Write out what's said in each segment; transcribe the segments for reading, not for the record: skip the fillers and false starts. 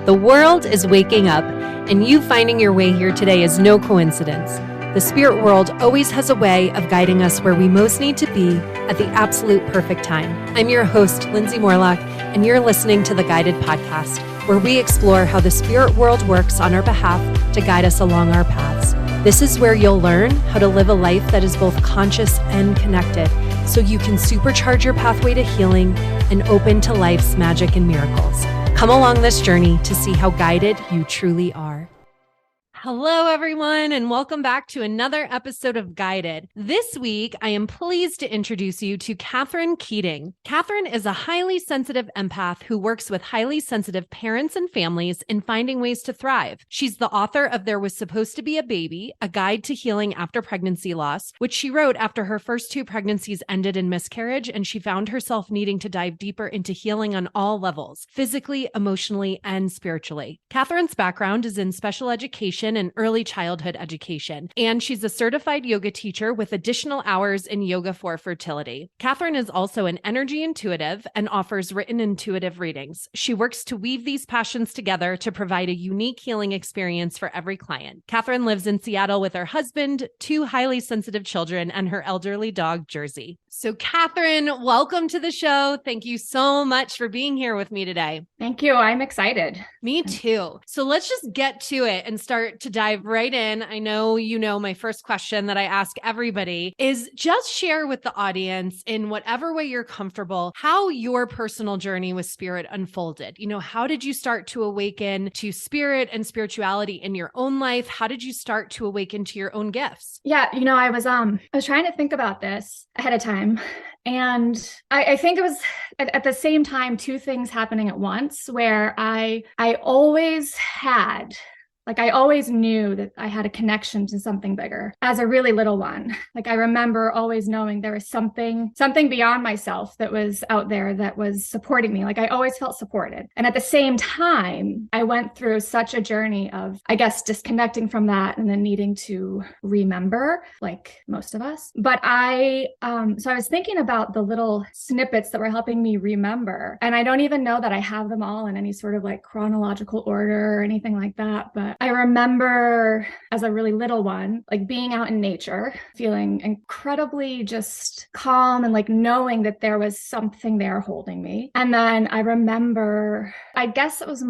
The world is waking up, and you finding your way here today is no coincidence. The spirit world always has a way of guiding us where we most need to be at the absolute perfect time. I'm your host, Lindsay Morlock, and you're listening to the Guided Podcast, where we explore how the spirit world works on our behalf to guide us along our paths. This is where you'll learn how to live a life that is both conscious and connected, so you can supercharge your pathway to healing and open to life's magic and miracles. Come along this journey to see how guided you truly are. Hello, everyone, and welcome back to another episode of Guided. This week, I am pleased to introduce you to Catherine Keating. Catherine is a highly sensitive empath who works with highly sensitive parents and families in finding ways to thrive. She's the author of There Was Supposed to Be a Baby, a guide to healing after pregnancy loss, which she wrote after her first 2 pregnancies ended in miscarriage, and she found herself needing to dive deeper into healing on all levels, physically, emotionally, and spiritually. Catherine's background is in special education and early childhood education, and she's a certified yoga teacher with additional hours in Yoga For Fertility. Catherine is also an energy intuitive and offers written intuitive readings. She works to weave these passions together to provide a unique healing experience for every client. Catherine lives in Seattle with her husband, 2 highly sensitive children, and her elderly dog, Jersey. So Catherine, welcome to the show. Thank you so much for being here with me today. Thank you. I'm excited. Me too. So let's just get to it and start to dive right in. I know you know my first question that I ask everybody is just share with the audience in whatever way you're comfortable how your personal journey with spirit unfolded. You know, how did you start to awaken to spirit and spirituality in your own life? How did you start to awaken to your own gifts? Yeah, I was trying to think about this ahead of time. And I think it was at the same time 2 things happening at once where I always had, I always knew that I had a connection to something bigger as a really little one. I remember always knowing there was something beyond myself that was out there that was supporting me. I always felt supported. And at the same time, I went through such a journey of, I guess, disconnecting from that and then needing to remember, like most of us. But so I was thinking about the little snippets that were helping me remember. And I don't even know that I have them all in any sort of chronological order or anything like that. But I remember as a really little one, being out in nature, feeling incredibly just calm and knowing that there was something there holding me. And then I remember, I guess it was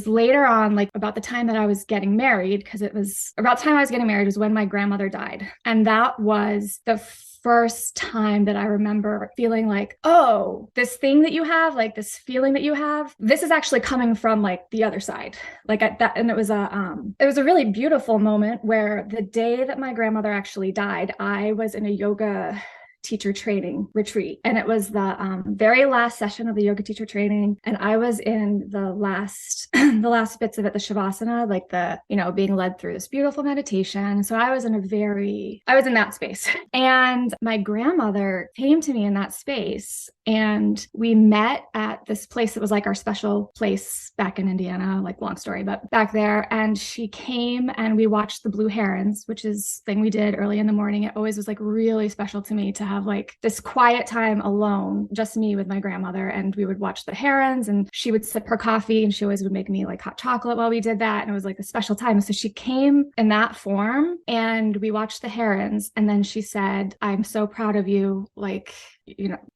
later on, about the time that I was getting married, because it was about the time I was getting married was when my grandmother died. And that was the first time that I remember feeling oh, this thing that you have, this feeling that you have, this is actually coming from the other side. And it was a really beautiful moment where the day that my grandmother actually died, I was in a yoga teacher training retreat. And it was the very last session of the yoga teacher training. And I was in the last bits of it, the Shavasana, being led through this beautiful meditation. So I was in that space. And my grandmother came to me in that space, and we met at this place that was our special place back in Indiana, long story, but back there. And she came and we watched the blue herons, which is the thing we did early in the morning. It always was really special to me to have this quiet time alone, just me with my grandmother. And we would watch the herons, and she would sip her coffee, and she always would make me hot chocolate while we did that. And it was a special time. So she came in that form and we watched the herons. And then she said, "I'm so proud of you.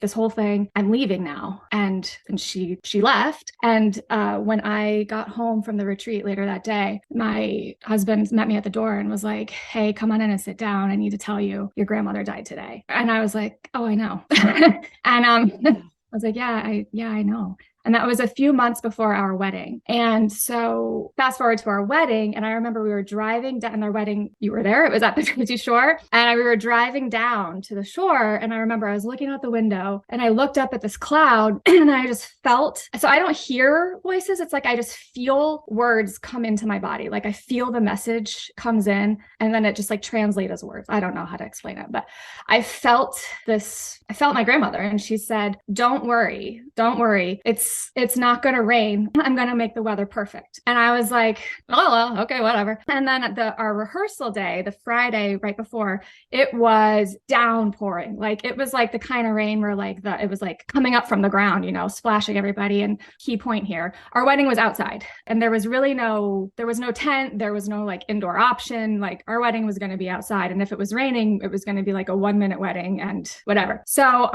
This whole thing, I'm leaving now." And she left. And when I got home from the retreat later that day, my husband met me at the door and was like, "Hey, come on in and sit down. I need to tell you your grandmother died today." And I was like, "Oh, I know." And I was like, yeah, I know. And that was a few months before our wedding. And so fast forward to our wedding. And I remember we were driving down our wedding. You were there. It was at the Jersey Shore. And we were driving down to the shore. And I remember I was looking out the window and I looked up at this cloud and I just felt, so I don't hear voices. It's I just feel words come into my body. I feel the message comes in and then it just translates as words. I don't know how to explain it, but I felt my grandmother, and she said, don't worry. it's not going to rain. I'm going to make the weather perfect. And I was like, oh, well, okay, whatever. And then at our rehearsal day, the Friday right before, it was downpouring. Like it was like the kind of rain where like it was like coming up from the ground, you know, splashing everybody. And key point here, our wedding was outside and there was no tent. There was no like indoor option. Like our wedding was going to be outside. And if it was raining, it was going to be like a 1-minute wedding and whatever. So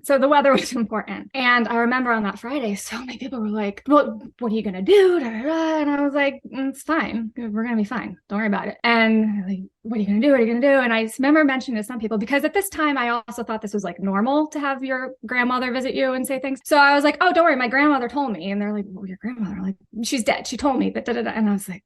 the weather was important. And I remember on that Friday, so many people were like, well, what are you going to do? And I was like, it's fine. We're going to be fine. Don't worry about it. And like, what are you going to do? What are you going to do? And I remember mentioning to some people, because at this time, I also thought this was like normal to have your grandmother visit you and say things. So I was like, oh, don't worry. My grandmother told me. And they're like, well, your grandmother? Like, she's dead. She told me that. And I was like,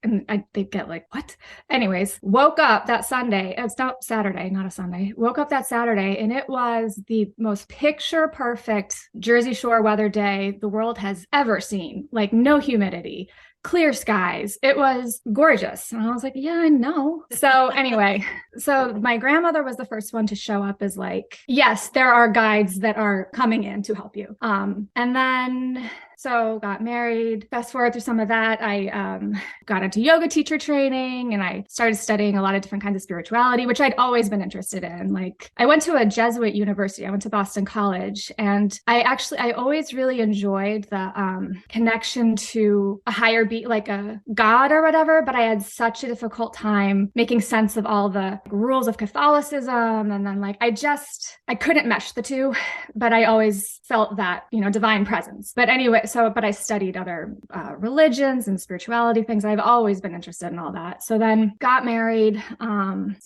they'd get like, what? Anyways, woke up that Sunday. It's not Saturday, not a Sunday. Woke up that Saturday and it was the most picture perfect Jersey Shore weather day the world has ever seen. Like no humidity, clear skies. It was gorgeous. And I was like, yeah, I know. So anyway, so my grandmother was the first one to show up as like, yes, there are guides that are coming in to help you. And then so got married, fast forward through some of that. I got into yoga teacher training and I started studying a lot of different kinds of spirituality, which I'd always been interested in. Like I went to a Jesuit university. I went to Boston College and I always really enjoyed the connection to a higher being, like a God or whatever, but I had such a difficult time making sense of all the rules of Catholicism. And then like, I couldn't mesh the two, but I always felt that, you know, divine presence. But anyway, but I studied other religions and spirituality things. I've always been interested in all that. So then got married,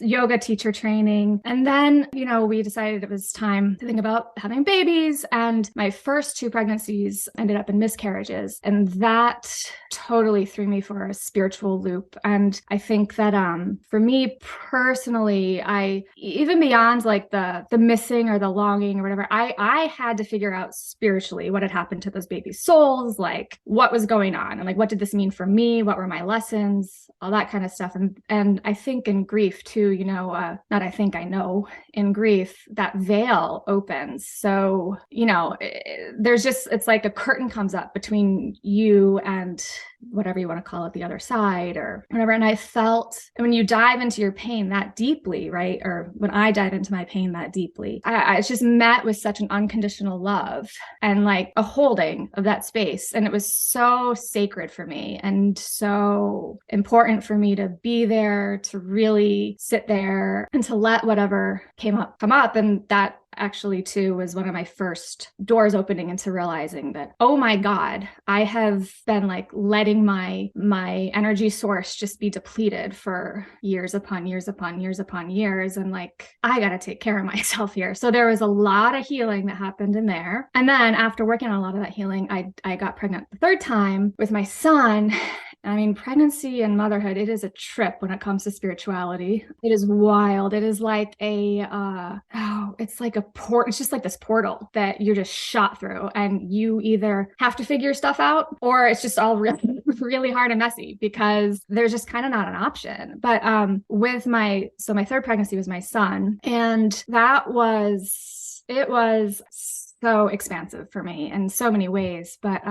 yoga teacher training. And then, you know, we decided it was time to think about having babies. And my first 2 pregnancies ended up in miscarriages. And that totally threw me for a spiritual loop. And I think that for me personally, even beyond like the missing or the longing or whatever, I had to figure out spiritually what had happened to those babies' souls, like what was going on and like what did this mean for me? What were my lessons? All that kind of stuff. And I think in grief too, you know, not I think I know, in grief, that veil opens. So, you know, it's like a curtain comes up between you and whatever you want to call it, the other side or whatever. And I felt when you dive into your pain that deeply, right? Or when I dive into my pain that deeply, I was just met with such an unconditional love and like a holding of that space. And it was so sacred for me and so important for me to be there, to really sit there and to let whatever come up. And that actually too was one of my first doors opening into realizing that, oh my God, I have been like letting my energy source just be depleted for years upon years upon years upon years. And like, I got to take care of myself here. So there was a lot of healing that happened in there. And then after working on a lot of that healing, I got pregnant the 3rd time with my son. I mean, pregnancy and motherhood, it is a trip when it comes to spirituality. It is wild. It is like it's like it's just like this portal that you're just shot through and you either have to figure stuff out or it's just all really, really hard and messy because there's just kind of not an option. But my 3rd pregnancy was my son, and it was so expansive for me in so many ways. But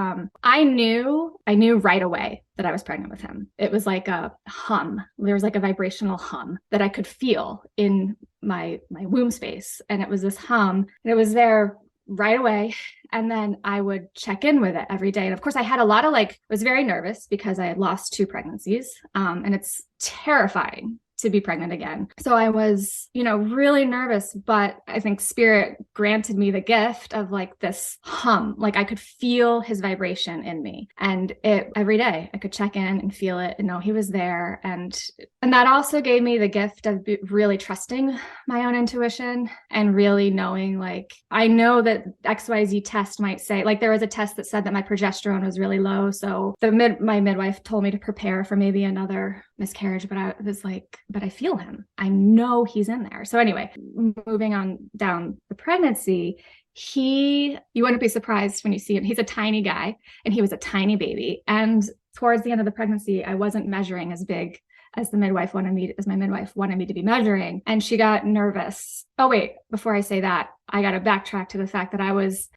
I knew right away that I was pregnant with him. It was like a hum. There was like a vibrational hum that I could feel in my womb space. And it was this hum, and it was there right away. And then I would check in with it every day. And of course I had a lot of I was very nervous because I had lost 2 pregnancies. And it's terrifying to be pregnant again. So I was, you know, really nervous, but I think spirit granted me the gift of like this hum, like I could feel his vibration in me. And every day I could check in and feel it and know he was there. And that also gave me the gift of really trusting my own intuition and really knowing, like, I know that XYZ test might say, like, there was a test that said that my progesterone was really low. So my midwife told me to prepare for maybe another miscarriage, but I was like, but I feel him. I know he's in there. So anyway, moving on down the pregnancy, you wouldn't be surprised when you see him. He's a tiny guy and he was a tiny baby. And towards the end of the pregnancy, I wasn't measuring as big as my midwife wanted me to be measuring. And she got nervous. Oh, wait, before I say that, I got to backtrack to the fact that I was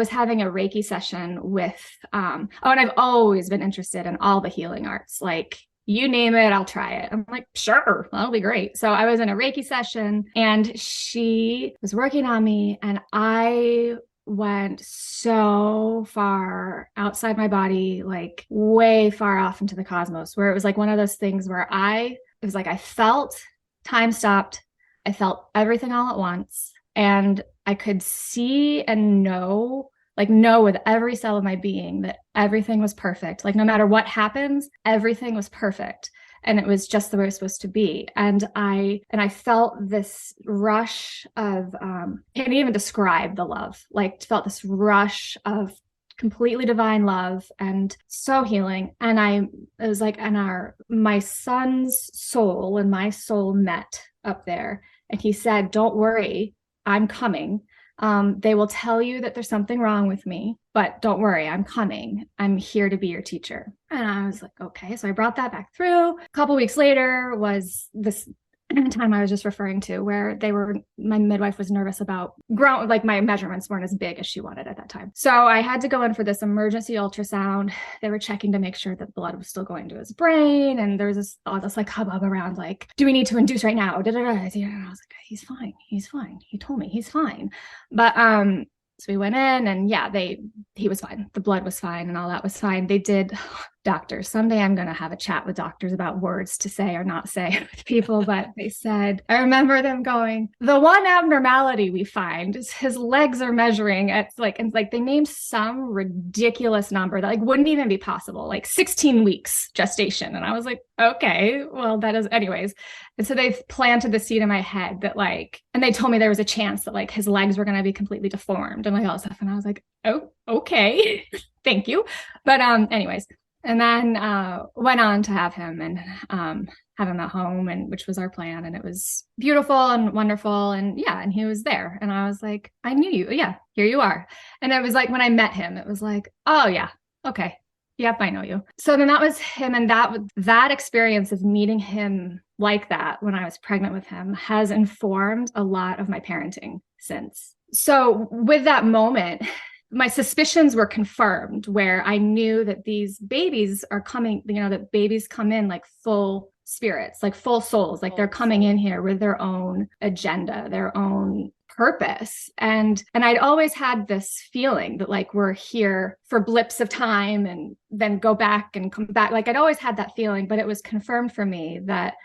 having a Reiki session with, and I've always been interested in all the healing arts. Like, you name it, I'll try it. I'm like, sure, that'll be great. So I was in a Reiki session and she was working on me, and I went so far outside my body, like way far off into the cosmos, where it was like one of those things where it was like I felt time stopped. I felt everything all at once, and I could see and know with every cell of my being that everything was perfect. Like, no matter what happens, everything was perfect. And it was just the way it was supposed to be. And I felt this rush of, can't even describe the love, like felt this rush of completely divine love and so healing. And it was like, my son's soul and my soul met up there. And he said, don't worry, I'm coming. They will tell you that there's something wrong with me, but don't worry, I'm coming. I'm here to be your teacher. And I was like, okay. So I brought that back through. A couple of weeks later was this time I was just referring to, where my midwife was nervous about like my measurements weren't as big as she wanted at that time. So I had to go in for this emergency ultrasound. They were checking to make sure that blood was still going to his brain. And there was all this like hubbub around like, do we need to induce right now? And I was like, he's fine. He told me he's fine. But, so we went in and he was fine. The blood was fine and all that was fine. They did doctors. Someday I'm going to have a chat with doctors about words to say or not say with people, but they said, I remember them going, the one abnormality we find is his legs are measuring at and they named some ridiculous number that like wouldn't even be possible, like 16 weeks gestation. And I was like, okay, well, that is anyways. And so they planted the seed in my head that and they told me there was a chance that like his legs were going to be completely deformed and like all this stuff. And I was like, oh, okay, thank you. But anyways, and then went on to have him and have him at home, and which was our plan. And it was beautiful and wonderful. And and he was there. And I was like, I knew you. Yeah, here you are. And it was like, when I met him, it was like, oh yeah, okay. Yep, I know you. So then that was him. And that experience of meeting him like that when I was pregnant with him has informed a lot of my parenting since. So with that moment, my suspicions were confirmed, where I knew that these babies are coming, that babies come in like full spirits, like full souls, like they're coming in here with their own agenda, their own purpose. And I'd always had this feeling that like we're here for blips of time and then go back and come back. Like I'd always had that feeling, but it was confirmed for me that,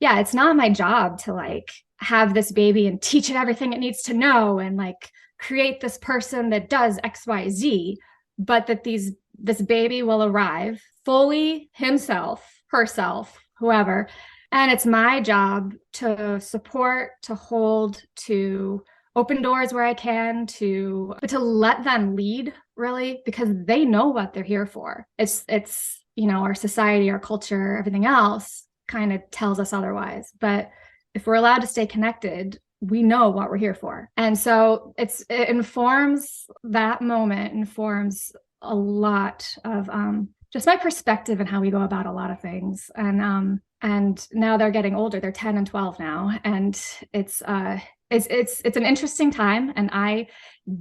it's not my job to like have this baby and teach it everything it needs to know and like create this person that does X, Y, Z, but that this baby will arrive fully himself, herself, whoever. And it's my job to support, to hold, to open doors where I can, but to let them lead, really, because they know what they're here for. It's our society, our culture, everything else kind of tells us otherwise. But if we're allowed to stay connected, we know what we're here for. And so it informs that moment, informs a lot of just my perspective and how we go about a lot of things. And now they're getting older. They're 10 and 12 now. And it's an interesting time. And I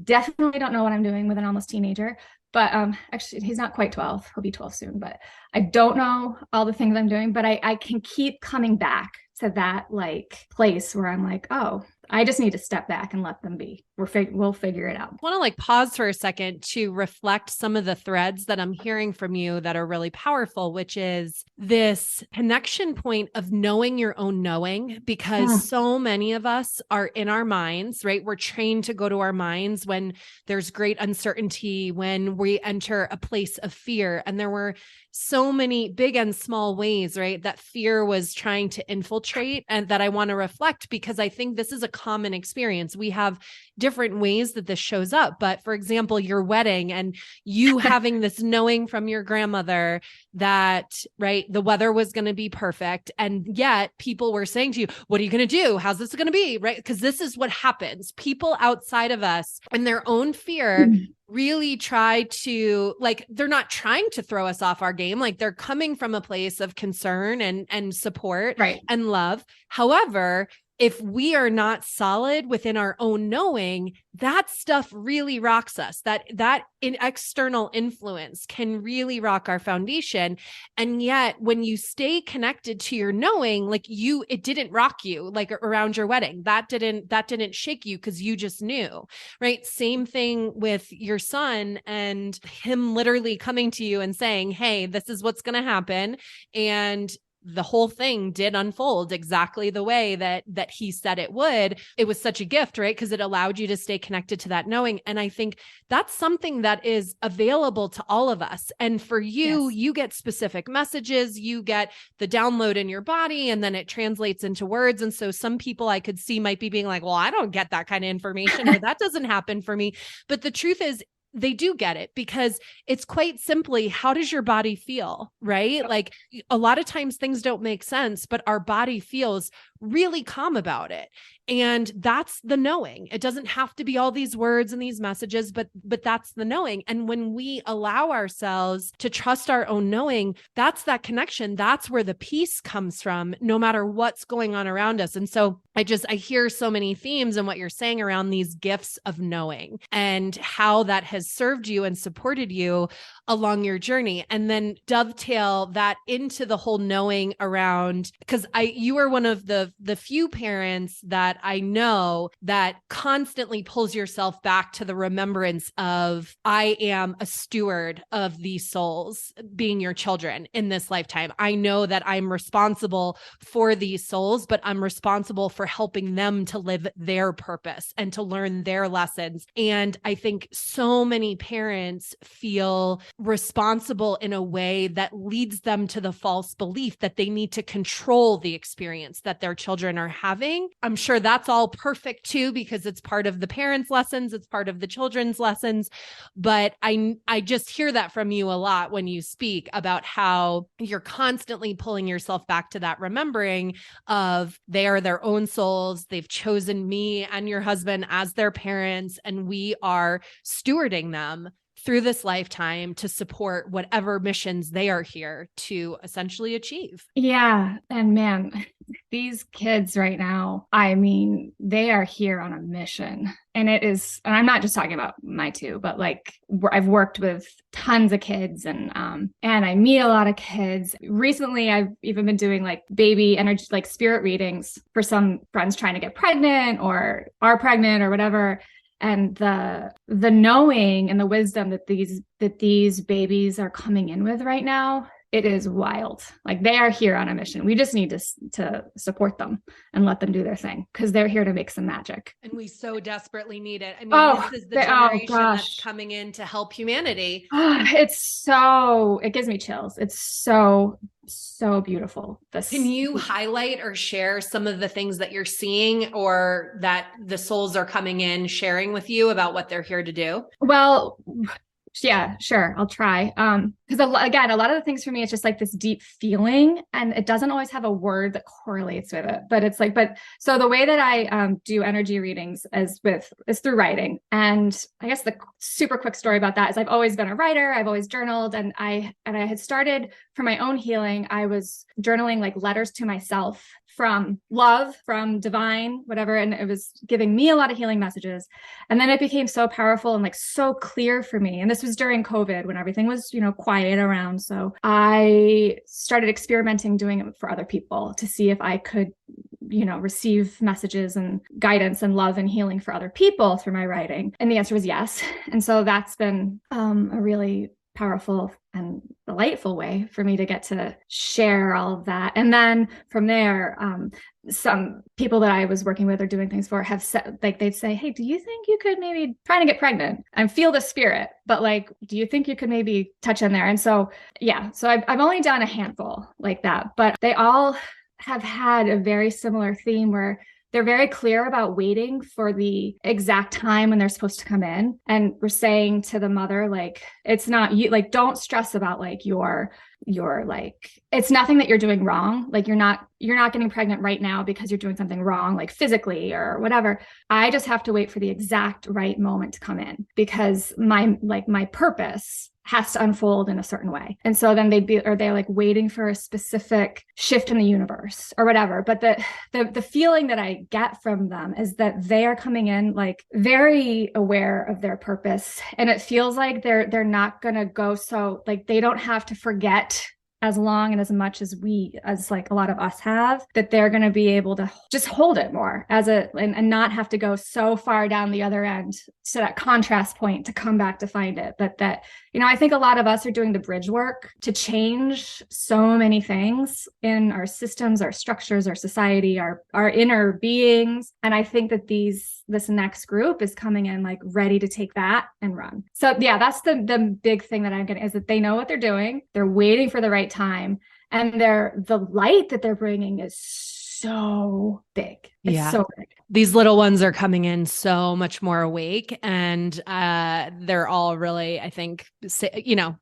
definitely don't know what I'm doing with an almost teenager. But actually, he's not quite 12. He'll be 12 soon. But I don't know all the things I'm doing. But I can keep coming back to that like place where I'm like, oh, I just need to step back and let them be. We'll figure it out. I want to like pause for a second to reflect some of the threads that I'm hearing from you that are really powerful, which is this connection point of knowing your own knowing, because so many of us are in our minds, right? We're trained to go to our minds when there's great uncertainty, when we enter a place of fear. And there were so many big and small ways, right, that fear was trying to infiltrate, and that I want to reflect, because I think this is a common experience. We have different different ways that this shows up. But for example, your wedding and you having this knowing from your grandmother that, right, the weather was going to be perfect. And yet people were saying to you, what are you going to do? How's this going to be? Right? Because this is what happens. People outside of us and their own fear really try to, like, they're not trying to throw us off our game. Like, they're coming from a place of concern and support and love. However, if we are not solid within our own knowing, that stuff really rocks us. That external influence can really rock our foundation. And yet when you stay connected to your knowing, like it didn't rock you, like around your wedding, that didn't shake you because you just knew, right? Same thing with your son and him literally coming to you and saying, hey, this is what's going to happen. And the whole thing did unfold exactly the way that he said it would. It was such a gift, right? Because it allowed you to stay connected to that knowing. And I think that's something that is available to all of us. And for you, you get specific messages, you get the download in your body, and then it translates into words. And so some people I could see might be being like, well, I don't get that kind of information, or that doesn't happen for me. But the truth is, they do get it, because it's quite simply, how does your body feel, right? Like a lot of times things don't make sense, but our body feels really calm about it. And that's the knowing. It doesn't have to be all these words and these messages, but that's the knowing. And when we allow ourselves to trust our own knowing, that's that connection. That's where the peace comes from, no matter what's going on around us. And so I hear so many themes in what you're saying around these gifts of knowing and how that has served you and supported you along your journey. And then dovetail that into the whole knowing around, because you are one of the few parents that I know that constantly pulls yourself back to the remembrance of, I am a steward of these souls being your children in this lifetime. I know that I'm responsible for these souls, but I'm responsible for helping them to live their purpose and to learn their lessons. And I think so many parents feel responsible in a way that leads them to the false belief that they need to control the experience that their children are having. I'm sure that's all perfect too, because it's part of the parents' lessons, it's part of the children's lessons. But I just hear that from you a lot when you speak about how you're constantly pulling yourself back to that remembering of they are their own souls. They've chosen me and your husband as their parents, and we are stewarding them through this lifetime to support whatever missions they are here to essentially achieve. Yeah. And man, these kids right now, I mean, they are here on a mission. And I'm not just talking about my two, but like I've worked with tons of kids and I meet a lot of kids. Recently, I've even been doing like baby energy, like spirit readings for some friends trying to get pregnant or are pregnant or whatever. And the knowing and the wisdom that these babies are coming in with right now, it is wild. Like they are here on a mission. We just need to support them and let them do their thing, because they're here to make some magic. And we so desperately need it. I mean, this is the generation that's coming in to help humanity. It gives me chills. It's so beautiful. Can you highlight or share some of the things that you're seeing or that the souls are coming in sharing with you about what they're here to do? Well, yeah, sure. I'll try. Because again, a lot of the things for me, it's just like this deep feeling, and it doesn't always have a word that correlates with it. But it's like, so the way that I do energy readings is through writing. And I guess the super quick story about that is I've always been a writer. I've always journaled, and I had started for my own healing. I was journaling like letters to myself from love, from divine, whatever. And it was giving me a lot of healing messages. And then it became so powerful and like so clear for me. And this was during COVID when everything was, quiet around. So I started experimenting doing it for other people to see if I could, receive messages and guidance and love and healing for other people through my writing. And the answer was yes. And so that's been a really powerful and delightful way for me to get to share all of that. And then from there, some people that I was working with or doing things for have said, like, they'd say, hey, do you think you could maybe try to get pregnant and feel the spirit, but like, do you think you could maybe touch in there? And so, yeah, so I've only done a handful like that, but they all have had a very similar theme where they're very clear about waiting for the exact time when they're supposed to come in. And we're saying to the mother, like, it's not you, like, don't stress about like your like, it's nothing that you're doing wrong. Like you're not getting pregnant right now because you're doing something wrong, like physically or whatever. I just have to wait for the exact right moment to come in because my purpose has to unfold in a certain way. And so then they're like waiting for a specific shift in the universe or whatever. But the feeling that I get from them is that they are coming in like very aware of their purpose. And it feels like they're not going to go, so like they don't have to forget as long and as much as like a lot of us have, that they're going to be able to just hold it more and not have to go so far down the other end to that contrast point to come back to find it. But that, I think a lot of us are doing the bridge work to change so many things in our systems, our structures, our society, our inner beings. And I think that this next group is coming in like ready to take that and run. So yeah, that's the big thing that I'm getting, is that they know what they're doing. They're waiting for the right time. And the light that they're bringing is so big. It's so big. These little ones are coming in so much more awake, and they're all really, I think,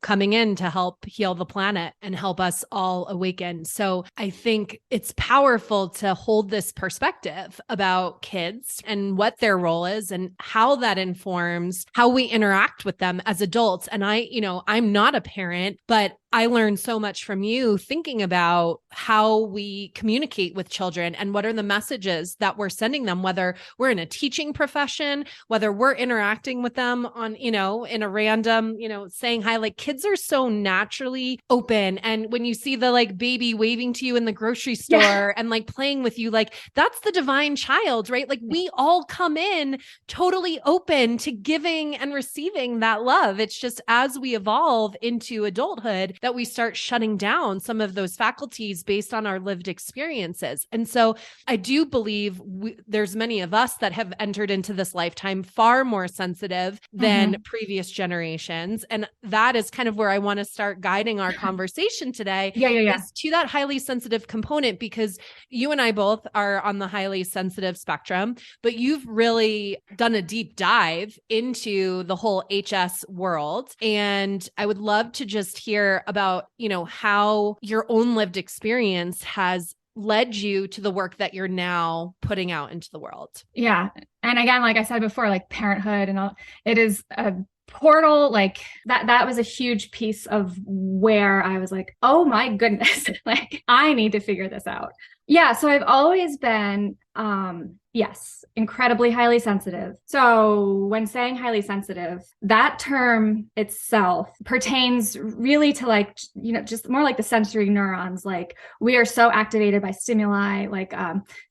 coming in to help heal the planet and help us all awaken. So I think it's powerful to hold this perspective about kids and what their role is and how that informs how we interact with them as adults. And I'm not a parent, but I learned so much from you thinking about how we communicate with children and what are the messages that we're sending them, whether we're in a teaching profession, whether we're interacting with them on, in a random, saying hi. Like kids are so naturally open. And when you see the like baby waving to you in the grocery store and like playing with you, like that's the divine child, right? Like we all come in totally open to giving and receiving that love. It's just as we evolve into adulthood that we start shutting down some of those faculties based on our lived experiences. And so I do believe there's many of us that have entered into this lifetime far more sensitive than previous generations. And that is kind of where I want to start guiding our conversation today is to that highly sensitive component, because you and I both are on the highly sensitive spectrum, but you've really done a deep dive into the whole HS world. And I would love to just hear about, how your own lived experience has led you to the work that you're now putting out into the world. Yeah. And again, like I said before, like parenthood and all, it is a portal. Like that was a huge piece of where I was like, oh my goodness, like I need to figure this out. Yeah. So I've always been, incredibly highly sensitive. So when saying highly sensitive, that term itself pertains really to like, just more like the sensory neurons. Like we are so activated by stimuli, like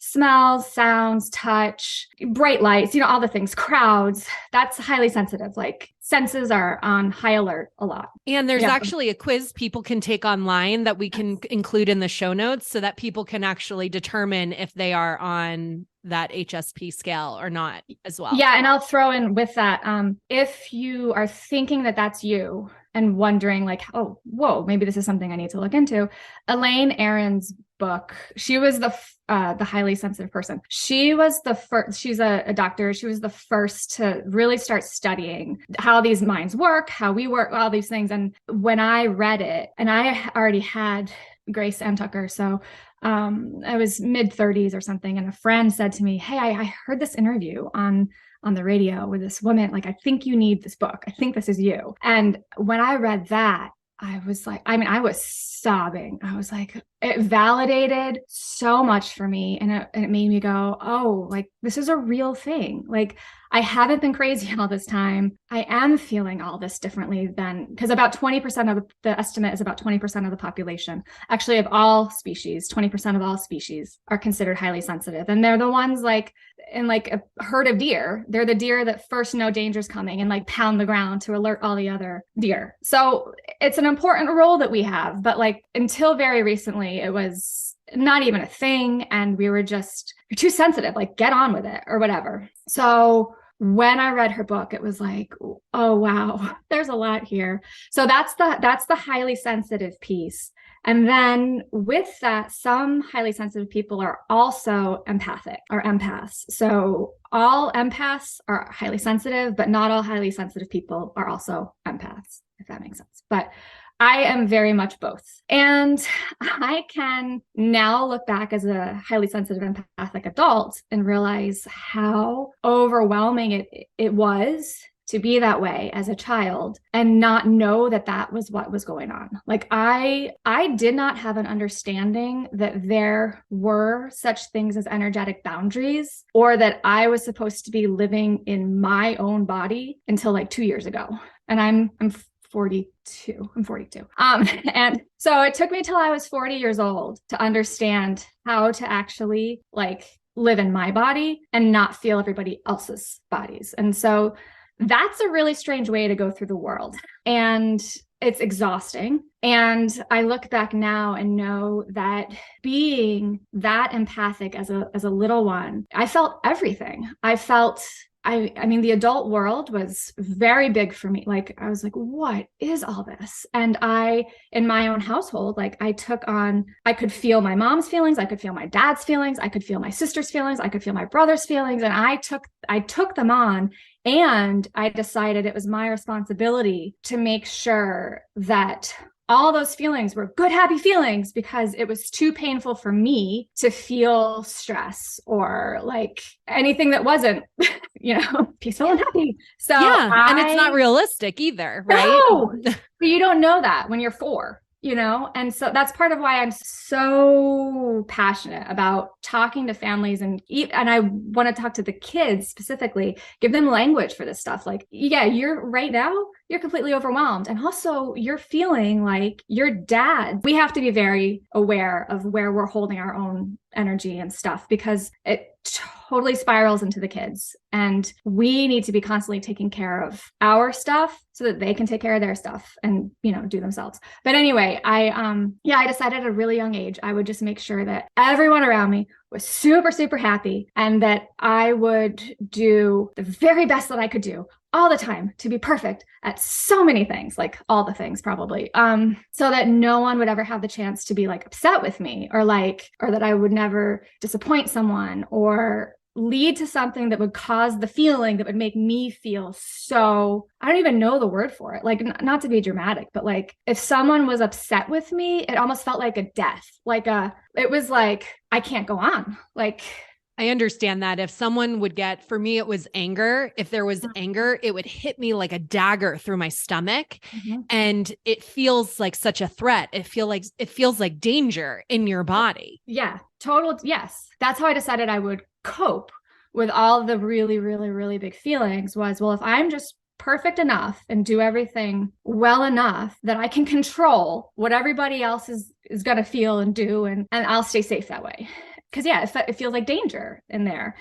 smells, sounds, touch, bright lights, all the things, crowds. That's highly sensitive. Like senses are on high alert a lot. And there's actually a quiz people can take online that we can include in the show notes so that people can actually determine if they are on that HSP scale or not as well. Yeah. And I'll throw in with that. If you are thinking that that's you and wondering like, oh, whoa, maybe this is something I need to look into. Elaine Aron's book, she was the highly sensitive person. She was the first, she's a doctor. She was the first to really start studying how these minds work, how we work, all these things. And when I read it, and I already had Grace and Tucker, so I was mid-30s or something, and a friend said to me, hey, I heard this interview on the radio with this woman, like, I think you need this book. I think this is you. And when I read that, I was like, I was sobbing. I was like, it validated so much for me. And it made me go, oh, like, this is a real thing. Like, I haven't been crazy all this time. I am feeling all this differently because about 20% of the estimate is about 20% of the population, actually of all species, 20% of all species are considered highly sensitive. And they're the ones like in like a herd of deer, they're the deer that first know danger's coming and like pound the ground to alert all the other deer. So it's an important role that we have, but like until very recently, it was not even a thing. And we were just, you're too sensitive, like get on with it or whatever. So when I read her book, it was like, oh, wow, there's a lot here. So that's the highly sensitive piece. And then with that, some highly sensitive people are also empathic or empaths. So all empaths are highly sensitive, but not all highly sensitive people are also empaths, if that makes sense. But I am very much both. And I can now look back as a highly sensitive empathic adult and realize how overwhelming it was to be that way as a child and not know that that was what was going on. Like I did not have an understanding that there were such things as energetic boundaries, or that I was supposed to be living in my own body until like 2 years ago. And I'm 42. I'm 42. And so it took me till I was 40 years old to understand how to actually like live in my body and not feel everybody else's bodies. And so that's a really strange way to go through the world. And it's exhausting. And I look back now and know that being that empathic as a little one, I felt everything. I mean, the adult world was very big for me. Like, I was like, what is all this? And in my own household, like I could feel my mom's feelings. I could feel my dad's feelings. I could feel my sister's feelings. I could feel my brother's feelings. And I took them on. And I decided it was my responsibility to make sure that all those feelings were good, happy feelings, because it was too painful for me to feel stress or like anything that wasn't, peaceful and happy. So yeah, and it's not realistic either, right? No, but you don't know that when you're 4. And so that's part of why I'm so passionate about talking to families, and I want to talk to the kids specifically, give them language for this stuff. Like, yeah, you're completely overwhelmed. And also you're feeling like your dad. We have to be very aware of where we're holding our own energy and stuff, because it totally spirals into the kids. And we need to be constantly taking care of our stuff so that they can take care of their stuff and, do themselves. But anyway, I decided at a really young age, I would just make sure that everyone around me was super, super happy, and that I would do the very best that I could do all the time to be perfect at so many things, like all the things probably, so that no one would ever have the chance to be like upset with me, or that I would never disappoint someone or lead to something that would cause the feeling that would make me feel so, I don't even know the word for it. Like, not to be dramatic, but like if someone was upset with me, it almost felt like a death. It was like, I can't go on. Like, I understand that. If someone would for me, it was anger. If there was anger, it would hit me like a dagger through my stomach. Mm-hmm. And it feels like such a threat. It feels like danger in your body. Yeah, yes. That's how I decided I would cope with all the really, really, really big feelings was, well, if I'm just perfect enough and do everything well enough that I can control what everybody else is going to feel and do, and I'll stay safe that way. Because it feels like danger in there.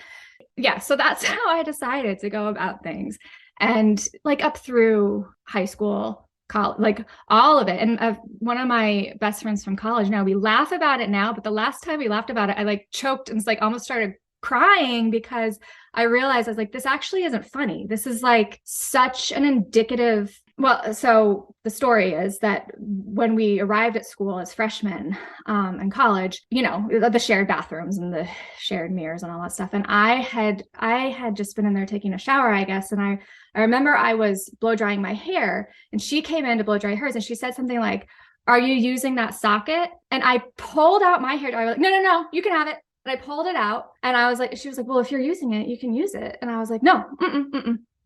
Yeah, so that's how I decided to go about things. And like up through high school, college, like all of it. And one of my best friends from college, now we laugh about it now, but the last time we laughed about it, I like choked and like almost started crying, because I realized I was like, this actually isn't funny. This is like such an indicative. Well, so the story is that when we arrived at school as freshmen in college, the shared bathrooms and the shared mirrors and all that stuff. And I had just been in there taking a shower, I guess. And I remember I was blow drying my hair, and she came in to blow dry hers, and she said something like, "Are you using that socket?" And I pulled out my hair dryer. Like, no, you can have it. And I pulled it out, and she was like, "Well, if you're using it, you can use it." And I was like, "No,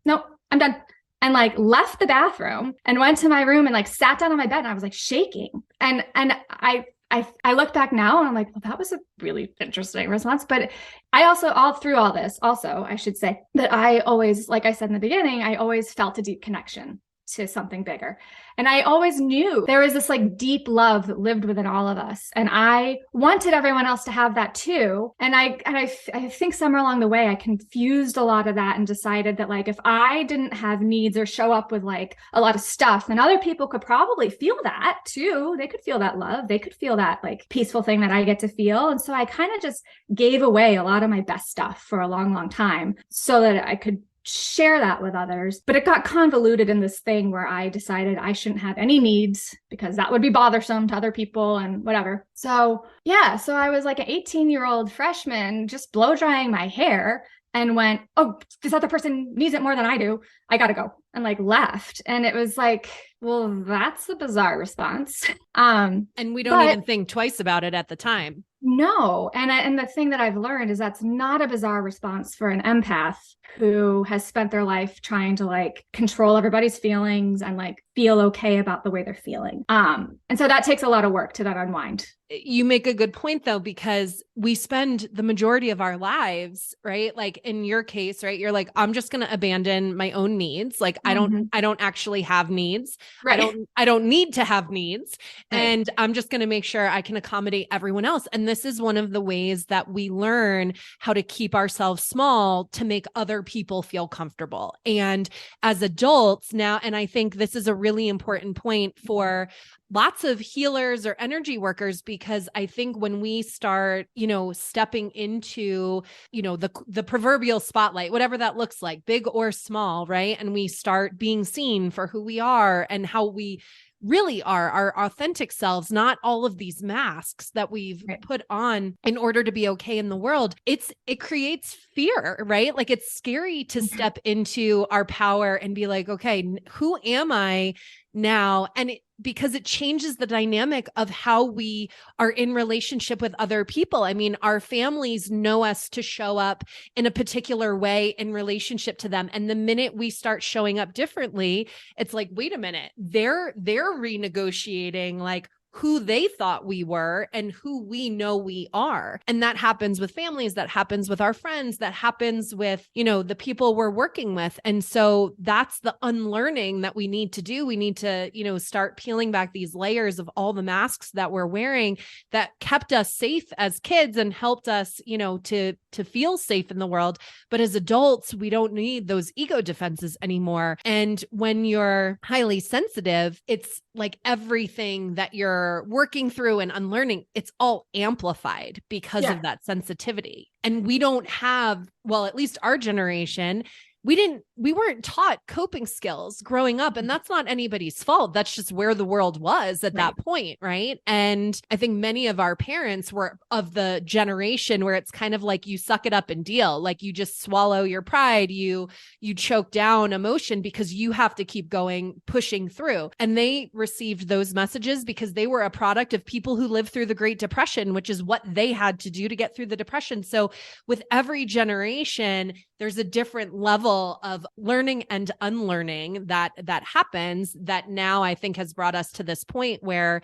no, I'm done." And like left the bathroom and went to my room and like sat down on my bed, and I was like shaking. And I look back now and I'm like, well, that was a really interesting response. But I also, all through all this, also, I should say that I always, like I said in the beginning, I always felt a deep connection to something bigger. And I always knew there was this like deep love that lived within all of us. And I wanted everyone else to have that too. And I think somewhere along the way, I confused a lot of that and decided that like, if I didn't have needs or show up with like a lot of stuff, then other people could probably feel that too. They could feel that love. They could feel that like peaceful thing that I get to feel. And so I kind of just gave away a lot of my best stuff for a long, long time so that I could share that with others. But it got convoluted in this thing where I decided I shouldn't have any needs because that would be bothersome to other people and whatever. So yeah, so I was like an 18-year-old freshman just blow drying my hair and went, oh, this other person needs it more than I do. I got to go, and like left. And it was like, well, that's a bizarre response. And we don't even think twice about it at the time. No. And the thing that I've learned is that's not a bizarre response for an empath who has spent their life trying to like control everybody's feelings and like feel okay about the way they're feeling. And so that takes a lot of work to then unwind. You make a good point though, because we spend the majority of our lives, right? Like in your case, right? You're like, I'm just going to abandon my own needs. Like I don't actually have needs. Right. I don't need to have needs. Right. And I'm just going to make sure I can accommodate everyone else. And this is one of the ways that we learn how to keep ourselves small to make other people feel comfortable. And as adults now, and I think this is a really important point for lots of healers or energy workers, because I think when we start, stepping into, the proverbial spotlight, whatever that looks like, big or small, right? And we start being seen for who we are and how we really are, our authentic selves, not all of these masks that we've put on in order to be okay in the world. It creates fear, right? Like it's scary to step into our power and be like, okay, who am I now? And because it changes the dynamic of how we are in relationship with other people. I mean, our families know us to show up in a particular way in relationship to them. And the minute we start showing up differently, it's like, wait a minute, they're renegotiating like who they thought we were and who we know we are. And that happens with families, that happens with our friends, that happens with, the people we're working with. And so that's the unlearning that we need to do. We need to, start peeling back these layers of all the masks that we're wearing that kept us safe as kids and helped us, to feel safe in the world. But as adults, we don't need those ego defenses anymore. And when you're highly sensitive, it's like everything that you're working through and unlearning, it's all amplified because of that sensitivity. And we don't have, well, at least our generation, we weren't taught coping skills growing up, and that's not anybody's fault. That's just where the world was at that point. Right. And I think many of our parents were of the generation where it's kind of like you suck it up and deal. Like you just swallow your pride, you choke down emotion because you have to keep going, pushing through. And they received those messages because they were a product of people who lived through the Great Depression, which is what they had to do to get through the Depression. So with every generation, there's a different level of learning and unlearning that happens, that now I think has brought us to this point where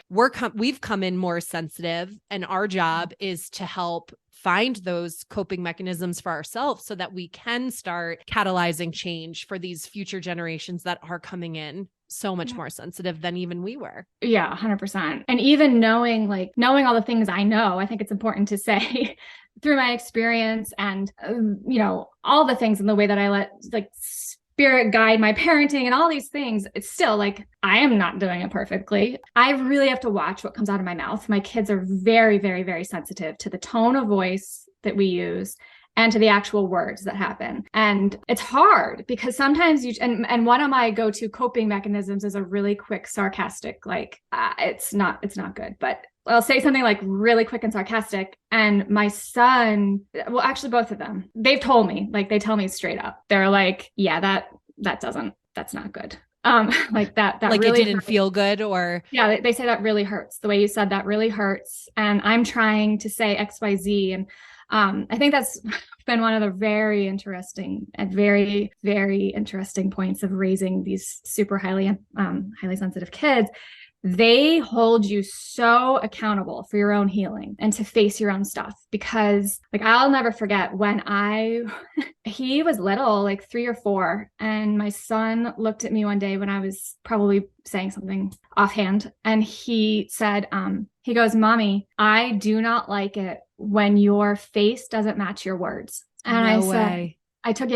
we've come in more sensitive, and our job is to help find those coping mechanisms for ourselves so that we can start catalyzing change for these future generations that are coming in so much more sensitive than even we were. Yeah, 100%. And even knowing all the things I know, I think it's important to say through my experience and, all the things in the way that I let like spirit guide my parenting and all these things, it's still like, I am not doing it perfectly. I really have to watch what comes out of my mouth. My kids are very, very, very sensitive to the tone of voice that we use and to the actual words that happen. And it's hard because sometimes and one of my go-to coping mechanisms is a really quick, sarcastic, like, it's not good, but I'll say something like really quick and sarcastic. And my son, well, actually both of them, they've told me, like, they tell me straight up. They're like, yeah, that's not good. Like that like really it didn't feel good, or they say that really hurts. The way you said that really hurts. And I'm trying to say XYZ. And I think that's been one of the very interesting and very, very interesting points of raising these super highly sensitive kids. They hold you so accountable for your own healing and to face your own stuff, because like, I'll never forget when he was little, like 3 or 4. And my son looked at me one day when I was probably saying something offhand. And he said, he goes, "Mommy, I do not like it when your face doesn't match your words." And I said, I took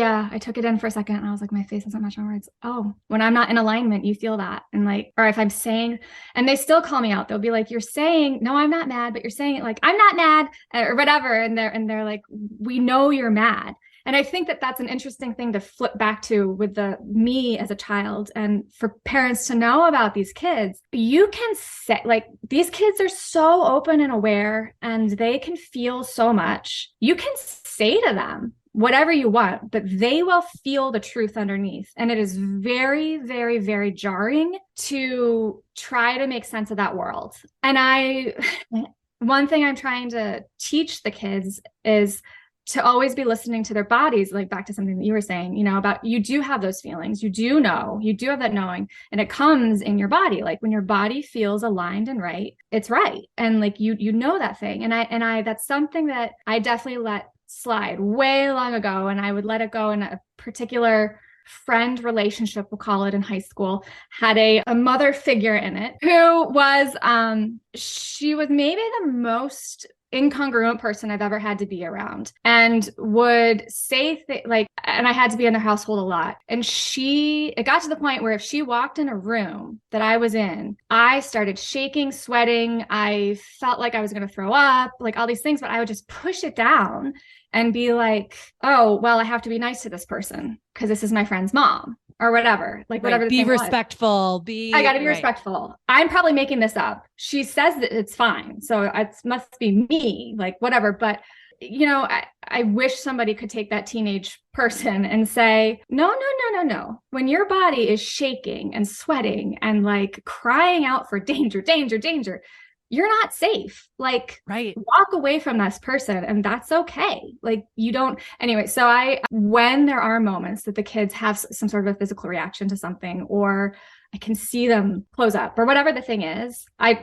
it in for a second, and I was like, my face doesn't match my words. Oh, when I'm not in alignment, you feel that. And like, or if I'm saying, and they still call me out, they'll be like, "You're saying, no, I'm not mad," but you're saying it like, "I'm not mad," or whatever. And they're like, "We know you're mad." And I think that that's an interesting thing to flip back to with the me as a child, and for parents to know about these kids. You can say, like, these kids are so open and aware, and they can feel so much. You can say to them whatever you want, but they will feel the truth underneath. And it is very, very, very jarring to try to make sense of that world. And one thing I'm trying to teach the kids is to always be listening to their bodies, like back to something that you were saying, you know, about, you do have those feelings, you do know, you do have that knowing, and it comes in your body. Like when your body feels aligned and right, it's right. And like, you know that thing. And I, that's something that I definitely let slide way long ago. And I would let it go in a particular friend relationship, we'll call it, in high school, had a mother figure in it who was, she was maybe the most incongruent person I've ever had to be around, and would say like, and I had to be in their household a lot. And it got to the point where if she walked in a room that I was in, I started shaking, sweating. I felt like I was going to throw up, like all these things, but I would just push it down and be like, oh, well, I have to be nice to this person because this is my friend's mom, or whatever, like whatever. Right. Be respectful. I got to be respectful. I'm probably making this up. She says that it's fine, so it must be me, like whatever. But you know, I wish somebody could take that teenage person and say, no. When your body is shaking and sweating and like crying out for danger, danger, danger, you're not safe. Like, right. Walk away from this person, and that's okay. Like, you don't, anyway. So when there are moments that the kids have some sort of a physical reaction to something, or I can see them close up, or whatever the thing is, I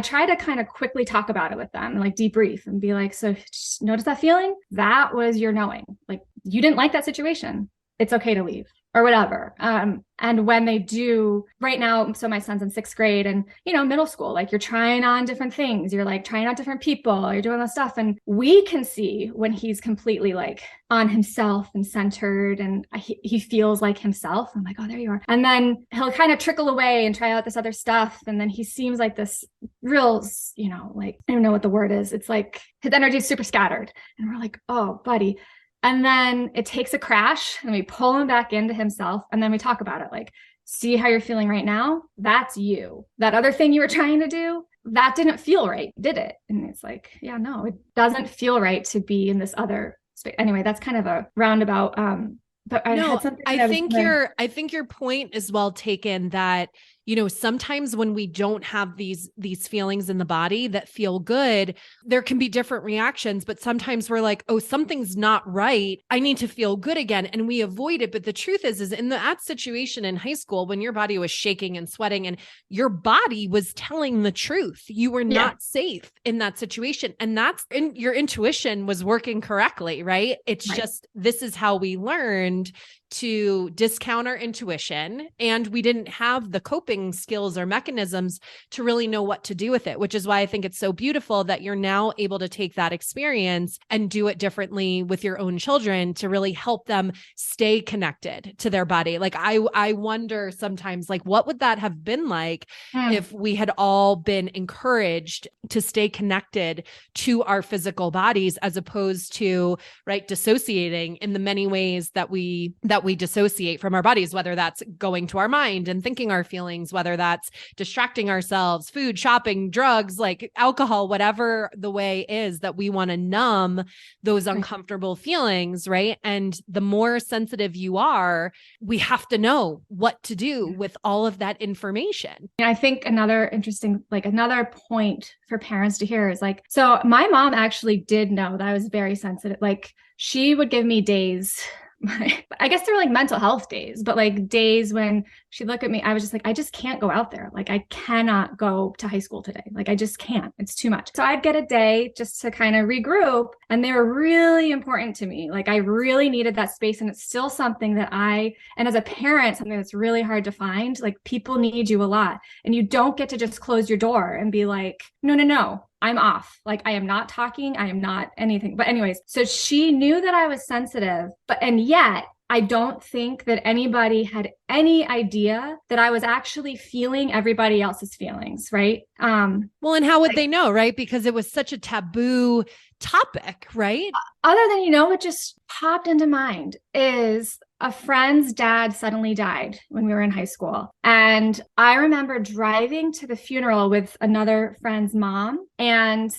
try to kind of quickly talk about it with them and like debrief and be like, so just notice that feeling? That was your knowing. Like, you didn't like that situation. It's okay to leave, or whatever. And when they do right now, so my son's in 6th grade, and, you know, middle school, like you're trying on different things. You're like trying out different people, you're doing this stuff. And we can see when he's completely like on himself and centered, and he feels like himself. I'm like, oh, there you are. And then he'll kind of trickle away and try out this other stuff. And then he seems like this real, you know, like, I don't know what the word is. It's like his energy is super scattered. And we're like, oh, buddy. And then it takes a crash and we pull him back into himself. And then we talk about it, like, see how you're feeling right now? That's you. That other thing you were trying to do, that didn't feel right, did it? And it's like, yeah, no, it doesn't feel right to be in this other space. Anyway, that's kind of a roundabout. But I think your point is well taken, that, you know, sometimes when we don't have these feelings in the body that feel good, there can be different reactions, but sometimes we're like, oh, something's not right. I need to feel good again. And we avoid it. But the truth is in that situation in high school, when your body was shaking and sweating and your body was telling the truth, you were not safe in that situation. And your intuition was working correctly, right? It's right. Just, this is how we learned to discount our intuition, and we didn't have the coping skills or mechanisms to really know what to do with it, which is why I think it's so beautiful that you're now able to take that experience and do it differently with your own children to really help them stay connected to their body. Like, I wonder sometimes, like, what would that have been like if we had all been encouraged to stay connected to our physical bodies, as opposed to, right, dissociating in the many ways that we dissociate from our bodies, whether that's going to our mind and thinking our feelings, whether that's distracting ourselves, food, shopping, drugs, like alcohol, whatever the way is that we want to numb those uncomfortable feelings, right? And the more sensitive you are, we have to know what to do with all of that information. And I think another interesting, like another point for parents to hear is like, so my mom actually did know that I was very sensitive. Like, she would give me days, I guess they were like mental health days, but like days when she'd look at me, I was just like, I just can't go out there. Like, I cannot go to high school today. Like, I just can't. It's too much. So I'd get a day just to kind of regroup. And they were really important to me. Like, I really needed that space. And it's still something that and as a parent, something that's really hard to find. Like, people need you a lot. And you don't get to just close your door and be like, no. I'm off. Like, I am not talking. I am not anything. But anyways, so she knew that I was sensitive, and yet I don't think that anybody had any idea that I was actually feeling everybody else's feelings, right? Well, and how would they know, right? Because it was such a taboo topic, right? Other than, what just popped into mind is a friend's dad suddenly died when we were in high school. And I remember driving to the funeral with another friend's mom. And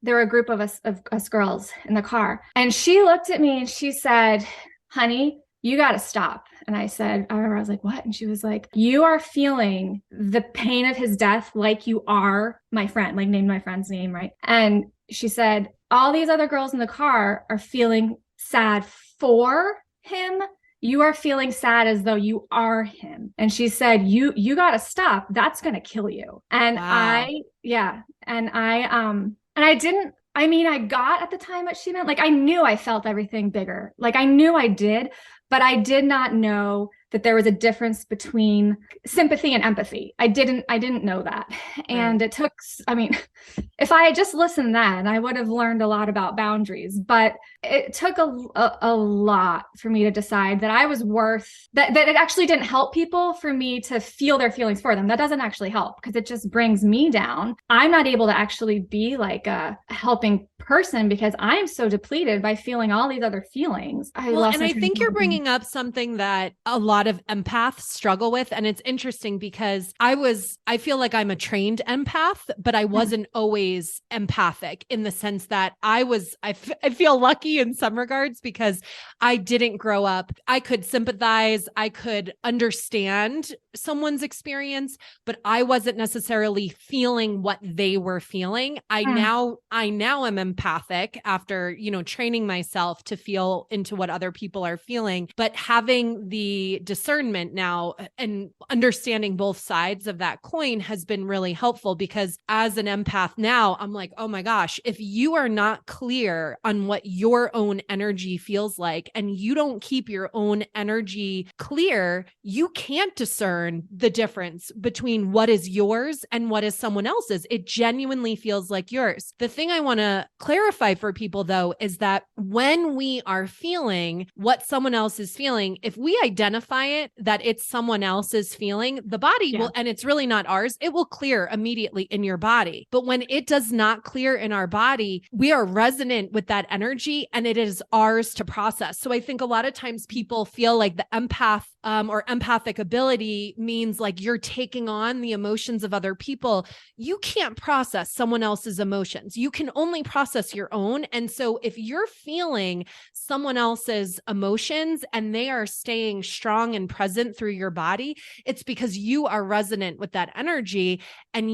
there were a group of us girls in the car. And she looked at me and she said, honey, you got to stop. And I was like, what? And she was like, you are feeling the pain of his death like you are my friend, like named my friend's name, right? And she said, all these other girls in the car are feeling sad for him. You are feeling sad as though you are him. And she said, you got to stop. That's going to kill you. And wow. I got at the time what she meant. Like, I knew I felt everything bigger. Like, I knew I did, but I did not know that there was a difference between sympathy and empathy. I didn't know that. And It took, if I had just listened then, I would have learned a lot about boundaries, but it took a lot for me to decide that I was worth that it actually didn't help people for me to feel their feelings for them. That doesn't actually help because it just brings me down. I'm not able to actually be like a helping person because I'm so depleted by feeling all these other feelings. I think you're bringing up something that a lot of empaths struggle with. And it's interesting because I feel like I'm a trained empath, but I wasn't always empathic in the sense that I feel lucky in some regards because I didn't grow up. I could sympathize. I could understand someone's experience, but I wasn't necessarily feeling what they were feeling. I now am empathic after, training myself to feel into what other people are feeling, but having the discernment now and understanding both sides of that coin has been really helpful because as an empath now, I'm like, oh my gosh, if you are not clear on what your own energy feels like and you don't keep your own energy clear, you can't discern the difference between what is yours and what is someone else's. It genuinely feels like yours. The thing I want to clarify for people though, is that when we are feeling what someone else is feeling, if we identify it, that it's someone else's feeling, the body will, and it's really not ours, it will clear immediately in your body. But when it does not clear in our body, we are resonant with that energy and it is ours to process. So I think a lot of times people feel like the empath or empathic ability means like you're taking on the emotions of other people. You can't process someone else's emotions. You can only process your own. And so if you're feeling someone else's emotions and they are staying strong and present through your body, it's because you are resonant with that energy and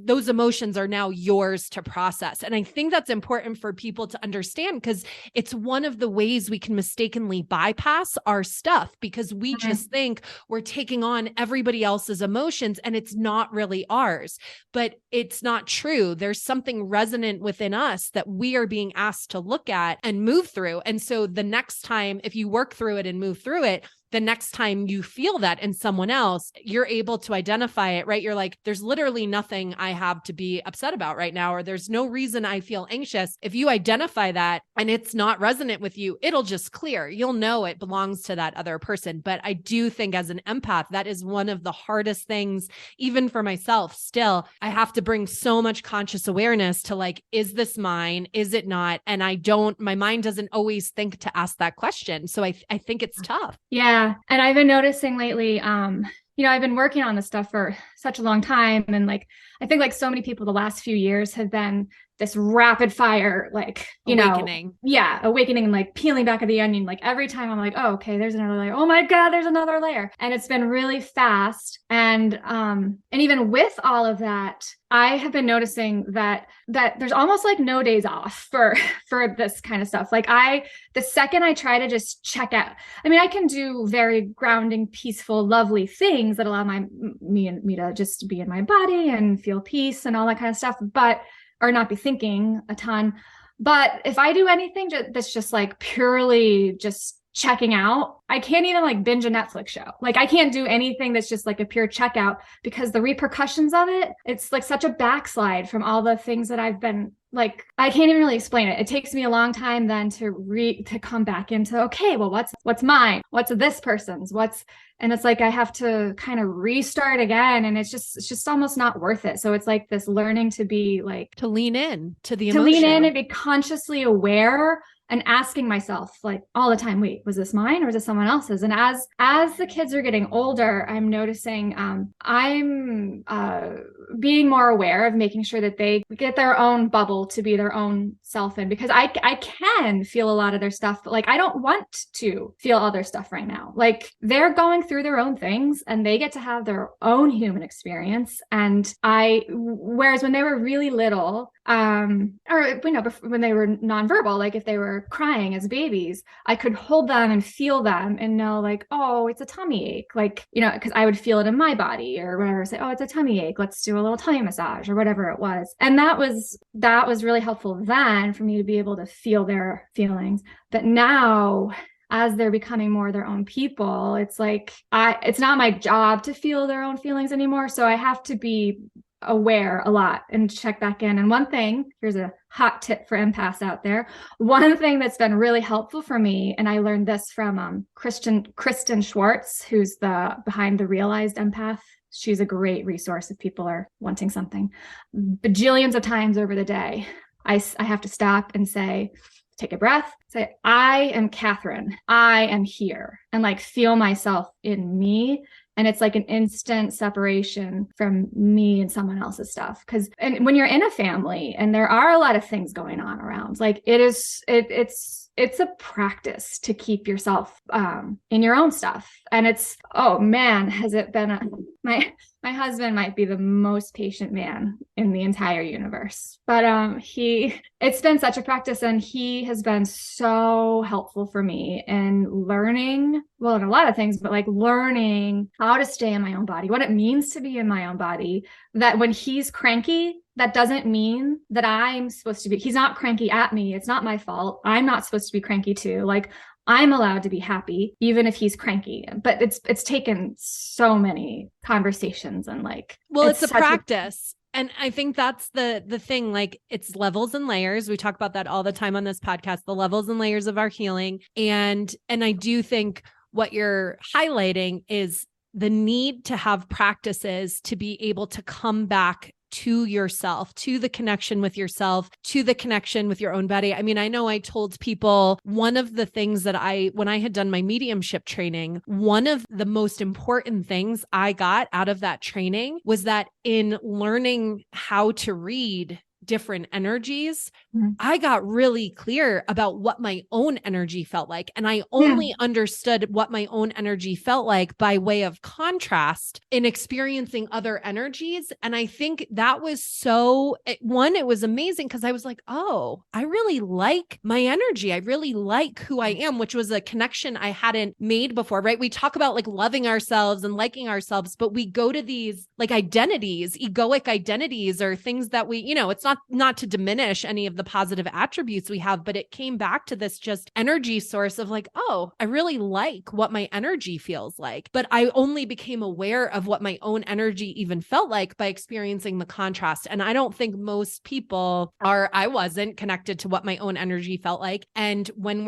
those emotions are now yours to process. And I think that's important for people to understand because it's one of the ways we can mistakenly bypass our stuff because we just think we're taking on everybody else's emotions and it's not really ours, but it's not true. There's something resonant within us that we are being asked to look at and move through. And so the next time, if you work through it and move through it, the next time you feel that in someone else, you're able to identify it, right? You're like, there's literally nothing I have to be upset about right now, or there's no reason I feel anxious. If you identify that and it's not resonant with you, it'll just clear. You'll know it belongs to that other person. But I do think as an empath, that is one of the hardest things, even for myself. Still, I have to bring so much conscious awareness to like, is this mine? Is it not? And my mind doesn't always think to ask that question. So I think it's tough. Yeah. And I've been noticing lately, I've been working on this stuff for such a long time. And like, I think like so many people the last few years have been this rapid fire, like, awakening. Awakening and like peeling back of the onion. Like every time I'm like, oh, okay, there's another layer. Oh my God, there's another layer. And it's been really fast. And even with all of that, I have been noticing that there's almost like no days off for this kind of stuff. Like the second I try to just check out, I can do very grounding, peaceful, lovely things that allow me to just be in my body and feel peace and all that kind of stuff, or not be thinking a ton. But if I do anything that's just like purely just checking out, I can't even like binge a Netflix show. Like I can't do anything that's just like a pure checkout, because the repercussions of it, it's like such a backslide from all the things that I've been like, I can't even really explain it. It takes me a long time then to come back into, okay, well, what's mine? What's this person's? And it's like I have to kind of restart again, and it's just almost not worth it. So it's like this learning to be like, to lean in to the to emotion. lean in and be consciously aware, and asking myself like all the time, wait, was this mine or was this someone else's? And as the kids are getting older, I'm noticing I'm being more aware of making sure that they get their own bubble to be their own self in, because I can feel a lot of their stuff, but like I don't want to feel all their stuff right now. Like they're going through their own things and they get to have their own human experience. And whereas when they were really little, or when they were nonverbal, like if they were crying as babies, I could hold them and feel them and know like, oh, it's a tummy ache, like, because I would feel it in my body or whatever, say, oh, it's a tummy ache, let's do a little tummy massage or whatever it was. And that was really helpful then for me to be able to feel their feelings. But now, as they're becoming more their own people, it's like it's not my job to feel their own feelings anymore. So I have to be aware a lot and check back in. And one thing, here's a hot tip for empaths out there. One thing that's been really helpful for me, and I learned this from Kristen Schwartz, who's the behind the Realized Empath. She's a great resource if people are wanting something. Bajillions of times over the day, I have to stop and say, take a breath, say, I am Catherine, I am here, and like feel myself in me. And it's like an instant separation from me and someone else's stuff. And when you're in a family and there are a lot of things going on around, like it's a practice to keep yourself in your own stuff. And it's, oh man, has it been my husband might be the most patient man in the entire universe, but it's been such a practice, and he has been so helpful for me in learning, well, in a lot of things, but like learning how to stay in my own body, what it means to be in my own body, that when he's cranky, that doesn't mean that I'm supposed to be, he's not cranky at me. It's not my fault. I'm not supposed to be cranky too. Like I'm allowed to be happy, even if he's cranky. But it's taken so many conversations and like, well, it's a practice. And I think that's the thing, like it's levels and layers. We talk about that all the time on this podcast, the levels and layers of our healing. And I do think what you're highlighting is the need to have practices to be able to come back to yourself, to the connection with yourself, to the connection with your own body. I mean, I know I told people one of the things that when I had done my mediumship training, one of the most important things I got out of that training was that in learning how to read different energies, I got really clear about what my own energy felt like. And I only understood what my own energy felt like by way of contrast in experiencing other energies. And I think that was it was amazing because I was like, oh, I really like my energy. I really like who I am, which was a connection I hadn't made before, right? We talk about like loving ourselves and liking ourselves, but we go to these like identities, egoic identities, or things that we, it's not to diminish any of the positive attributes we have, but it came back to this just energy source of like, oh, I really like what my energy feels like. But I only became aware of what my own energy even felt like by experiencing the contrast. And I don't think most people I wasn't connected to what my own energy felt like. And when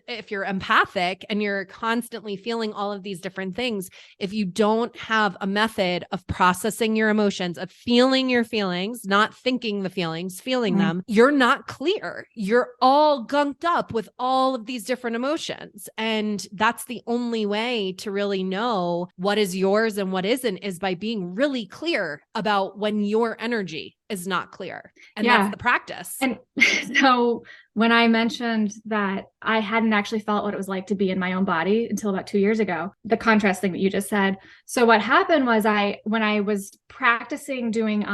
if you're empathic and you're constantly feeling all of these different things, if you don't have a method of processing your emotions, of feeling your feelings, not thinking the feelings, feeling them, you're not clear. You're all gunked up with all of these different emotions. And that's the only way to really know what is yours and what isn't, is by being really clear about when your energy is not clear. And that's the practice. And so when I mentioned that I hadn't actually felt what it was like to be in my own body until about 2 years ago, the contrast thing that you just said. So what happened was when I was practicing doing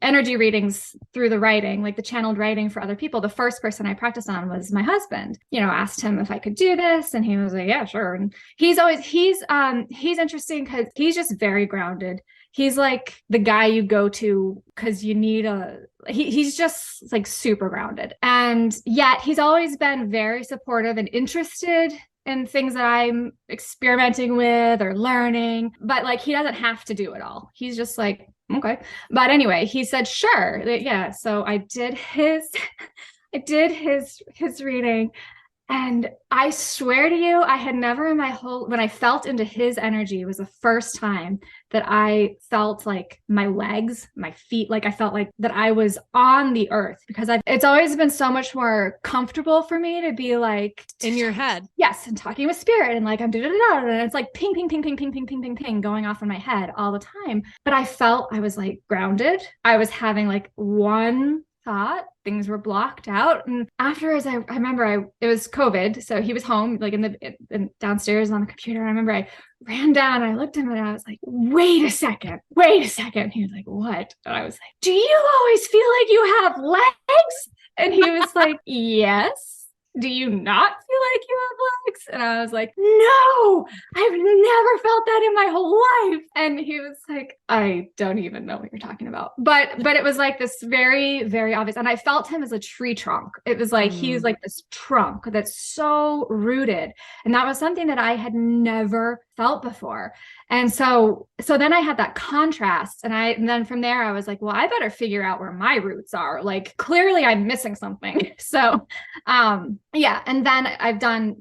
energy readings through the writing, like the channeled writing for other people, the first person I practiced on was my husband. Asked him if I could do this, and he was like, yeah, sure. And he's interesting because he's just very grounded. He's like the guy you go to because you need he's just like super grounded. And yet he's always been very supportive and interested in things that I'm experimenting with or learning, but like he doesn't have to do it all. He's just like, okay. But anyway, he said, sure. Yeah. So I did his reading. And I swear to you, I had never in my whole, when I felt into his energy, it was the first time that I felt like my legs, my feet, like I felt like that I was on the earth, because it's always been so much more comfortable for me to be like in your head. Yes. And talking with spirit and like I'm and it's like ping, ping, ping, ping, ping, ping, ping, ping, ping going off in my head all the time. But I felt I was like grounded. I was having like one thought, things were blocked out. And afterwards, I remember it was COVID. So he was home, like in downstairs on the computer. I remember I ran down and I looked at him and I was like, wait a second. And he was like, what? And I was like, do you always feel like you have legs? And he was like, yes. Do you not feel like you have legs? And I was like, no, I've never felt that in my whole life. And he was like, I don't even know what you're talking about. But it was like this very, very obvious. And I felt him as a tree trunk. It was like, he was like this trunk that's so rooted. And that was something that I had never felt before. And so then I had that contrast. And then from there, I was like, well, I better figure out where my roots are. Like, clearly I'm missing something. So, yeah. And then I've done,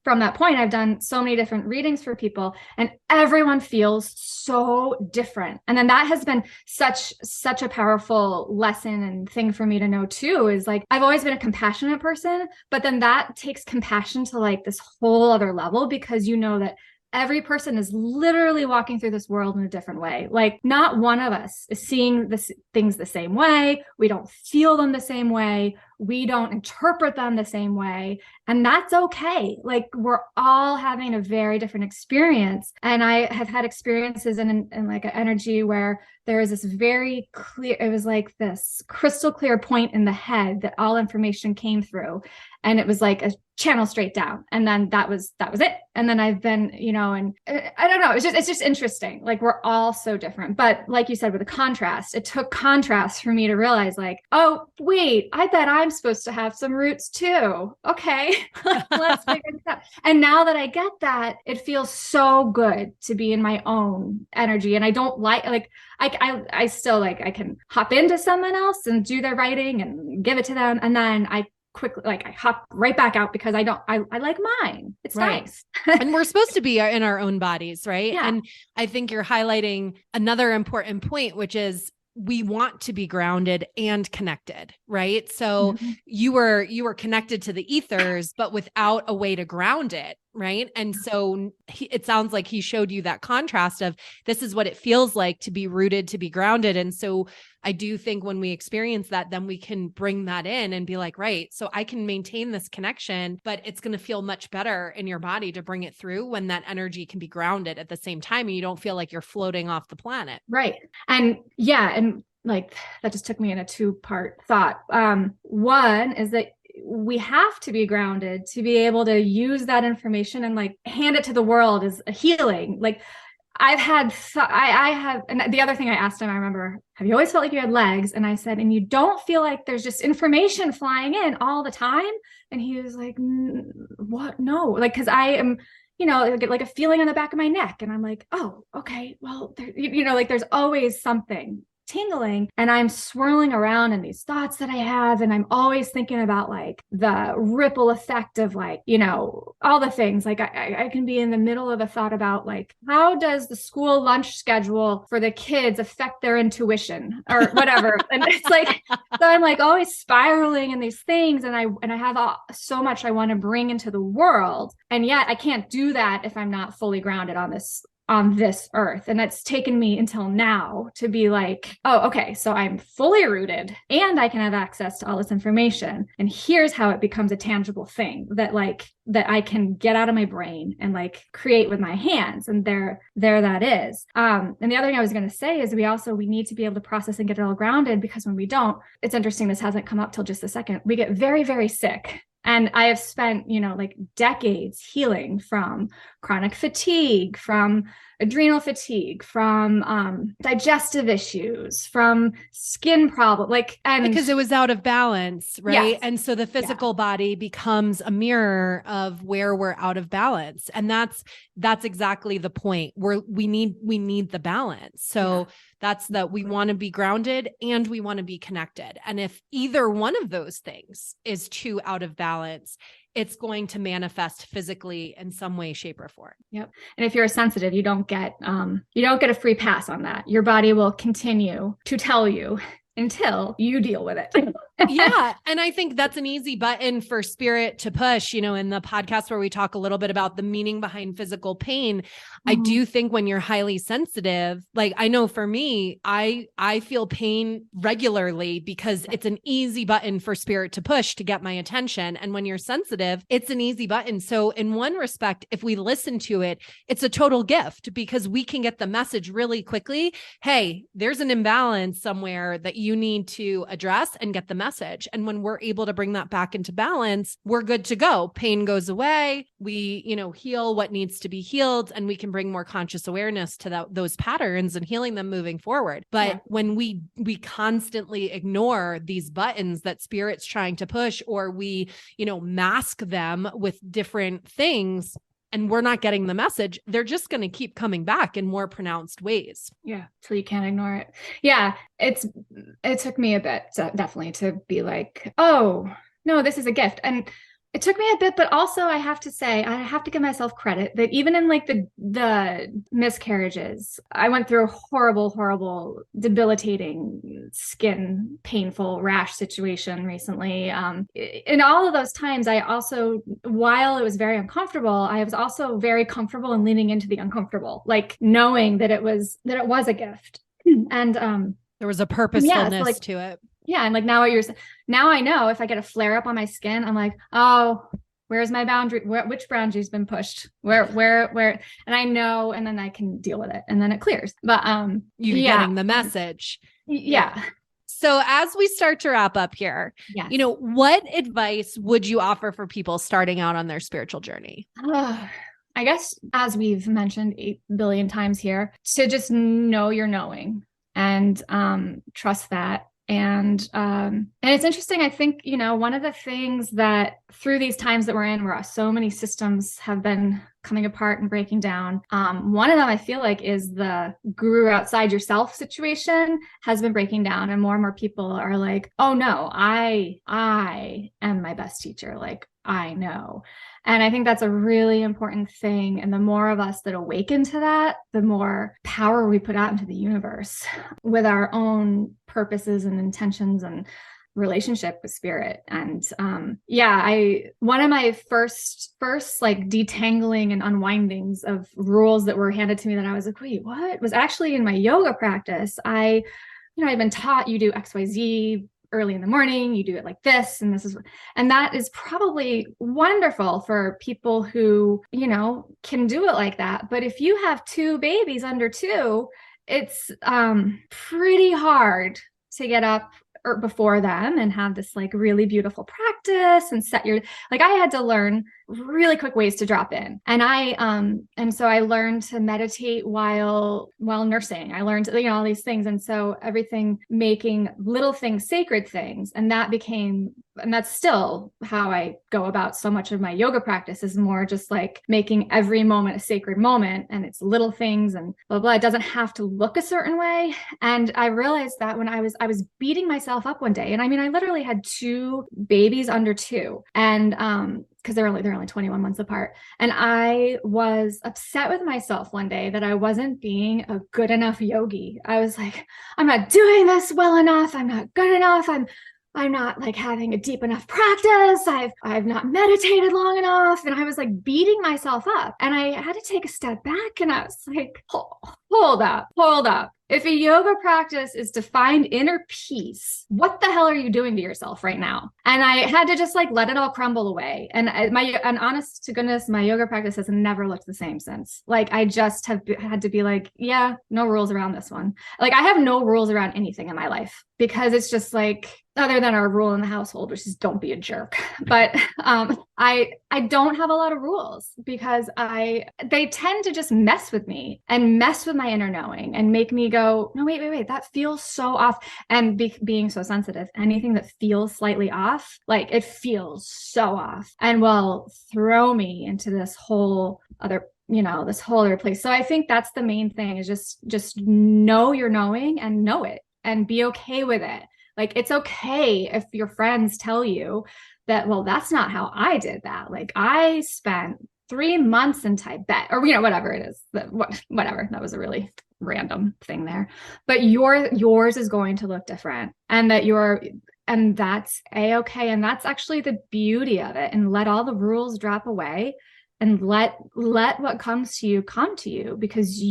from that point, I've done so many different readings for people and everyone feels so different. And then that has been such a powerful lesson and thing for me to know too, is like, I've always been a compassionate person, but then that takes compassion to like this whole other level, because you know that every person is literally walking through this world in a different way. Like not one of us is seeing things the same way. We don't feel them the same way. We don't interpret them the same way. And that's okay. Like we're all having a very different experience. And I have had experiences in like an energy where there is this very clear, it was like this crystal clear point in the head that all information came through. And it was like a channel straight down. And then that was it. And then I've been, and I don't know, it's just interesting. Like we're all so different. But like you said, with the contrast, it took contrast for me to realize like, oh, wait, I bet I'm supposed to have some roots too. Okay, let's figure this out. And now that I get that, it feels so good to be in my own energy. And I don't like I still like, I can hop into someone else and do their writing and give it to them. And then I quickly, like I hop right back out because I like mine. It's right. Nice. And we're supposed to be in our own bodies, right? Yeah. And I think you're highlighting another important point, which is we want to be grounded and connected, right? So you were connected to the ethers, but without a way to ground it, right? And so it sounds like he showed you that contrast of this is what it feels like to be rooted, to be grounded. And so I do think when we experience that, then we can bring that in and be like, right, so I can maintain this connection, but it's going to feel much better in your body to bring it through when that energy can be grounded at the same time. And you don't feel like you're floating off the planet. Right. And yeah. And like, that just took me in a 2-part thought. One is that we have to be grounded to be able to use that information and like hand it to the world as a healing. Like I have, and the other thing I asked him, I remember, have you always felt like you had legs? And I said, and you don't feel like there's just information flying in all the time? And he was like, what? No, like, cause I am, I get like a feeling on the back of my neck and I'm like, oh, okay. Well, like there's always something tingling and I'm swirling around in these thoughts that I have. And I'm always thinking about like the ripple effect of like, all the things. Like I can be in the middle of a thought about like, how does the school lunch schedule for the kids affect their intuition or whatever? And it's like, so I'm like always spiraling in these things. And I have so much I want to bring into the world. And yet I can't do that if I'm not fully grounded on this earth. And that's taken me until now to be like, oh, okay, so I'm fully rooted and I can have access to all this information. And here's how it becomes a tangible thing that I can get out of my brain and like create with my hands. And there that is. And the other thing I was going to say is we need to be able to process and get it all grounded, because when we don't, it's interesting, this hasn't come up till just a second. We get very, very sick. And I have spent, like decades healing from chronic fatigue, from adrenal fatigue, from digestive issues, from skin problems, because it was out of balance, right? Yes. And so the physical body becomes a mirror of where we're out of balance. And that's exactly the point where we need the balance. So that's that we want to be grounded and we want to be connected. And if either one of those things is too out of balance, it's going to manifest physically in some way, shape, or form. Yep. And if you're sensitive, you don't get a free pass on that. Your body will continue to tell you until you deal with it. Yeah. And I think that's an easy button for spirit to push, in the podcast where we talk a little bit about the meaning behind physical pain. Mm-hmm. I do think when you're highly sensitive, like I know for me, I feel pain regularly because it's an easy button for spirit to push to get my attention. And when you're sensitive, it's an easy button. So in one respect, if we listen to it, it's a total gift because we can get the message really quickly. Hey, there's an imbalance somewhere that you need to address and get the message. And when we're able to bring that back into balance, we're good to go. Pain goes away. We, heal what needs to be healed, and we can bring more conscious awareness to those patterns and healing them moving forward. But when we constantly ignore these buttons that spirit's trying to push, or we, mask them with different things, and we're not getting the message, they're just going to keep coming back in more pronounced ways. Yeah. So you can't ignore it. Yeah. It took me a bit definitely to be like, oh no, this is a gift. And it took me a bit, but also I have to say, I have to give myself credit that even in like the miscarriages, I went through a horrible, debilitating skin, painful rash situation recently. In all of those times, I also, while it was very uncomfortable, I was also very comfortable in leaning into the uncomfortable, like knowing that it was a gift. And there was a purposefulness to it. Yeah. And like now I know if I get a flare up on my skin, I'm like, oh, where's my boundary? Which boundary's been pushed? Where? And I know, and then I can deal with it and then it clears. But you're getting the message. Yeah. So as we start to wrap up here, what advice would you offer for people starting out on their spiritual journey? I guess, as we've mentioned 8 billion times here, to just know you're knowing and trust that. And it's interesting. I think, one of the things that through these times that we're in, where so many systems have been coming apart and breaking down, one of them I feel like is the guru outside yourself situation has been breaking down, and more people are like, oh no, I am my best teacher. Like I know. And I think that's a really important thing. And the more of us that awaken to that, the more power we put out into the universe with our own purposes and intentions and relationship with spirit. And one of my first like detangling and unwindings of rules that were handed to me that I was like, wait, what? Was actually in my yoga practice. I'd been taught you do XYZ early in the morning, you do it like this, and that is probably wonderful for people who, can do it like that. But if you have 2 babies under 2, it's pretty hard to get up or before them and have this like really beautiful practice and I had to learn really quick ways to drop in. And so I learned to meditate while nursing. I learned, all these things. And so everything, making little things sacred things. And that's still how I go about so much of my yoga practice, is more just like making every moment a sacred moment, and it's little things and blah, blah. It doesn't have to look a certain way. And I realized that when I was beating myself up one day, and I literally had 2 babies under 2, and because they're only 21 months apart. And I was upset with myself one day that I wasn't being a good enough yogi. I was like, I'm not doing this well enough. I'm not good enough. I'm not like having a deep enough practice. I've not meditated long enough. And I was like beating myself up, and I had to take a step back, and I was like, hold up. If a yoga practice is to find inner peace, what the hell are you doing to yourself right now? And I had to just like let it all crumble away. And honest to goodness, my yoga practice has never looked the same since. Like I just have had to be like, yeah, no rules around this one. Like I have no rules around anything in my life, because it's just like, other than our rule in the household, which is don't be a jerk. But I don't have a lot of rules because they tend to just mess with me and mess with my inner knowing and make me go, no, wait, that feels so off. And being so sensitive, anything that feels slightly off, like it feels so off, and will throw me into this whole other place. So I think that's the main thing, is just know your knowing and know it and be okay with it. Like, it's okay if your friends tell you that, well, that's not how I did that. Like, I spent 3 months in Tibet, or, whatever it is, whatever. That was a really random thing there, but yours is going to look different, and that's a-okay. And that's actually the beauty of it. And let all the rules drop away, and let what comes to you come to you, because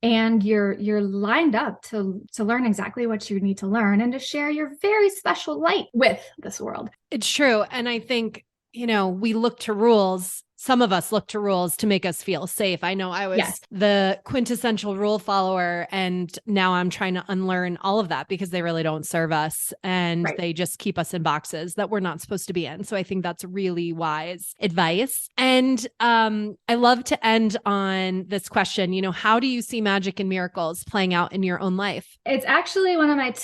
and you're lined up to learn exactly what you need to learn and to share your very special light with this world. It's true. And I think, we look to rules. Some of us look to rules to make us feel safe. I know I was the quintessential rule follower, and now I'm trying to unlearn all of that because they really don't serve us, and they just keep us in boxes that we're not supposed to be in. So I think that's really wise advice. And I love to end on this question. How do you see magic and miracles playing out in your own life? It's actually one of my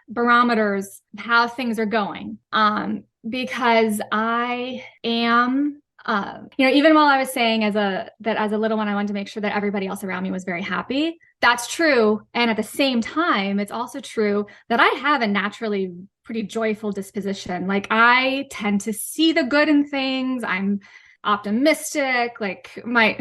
barometers, how things are going. Because I am even while I was saying as a little one, I wanted to make sure that everybody else around me was very happy. That's true. And at the same time, it's also true that I have a naturally pretty joyful disposition. Like, I tend to see the good in things. I'm optimistic. Like, my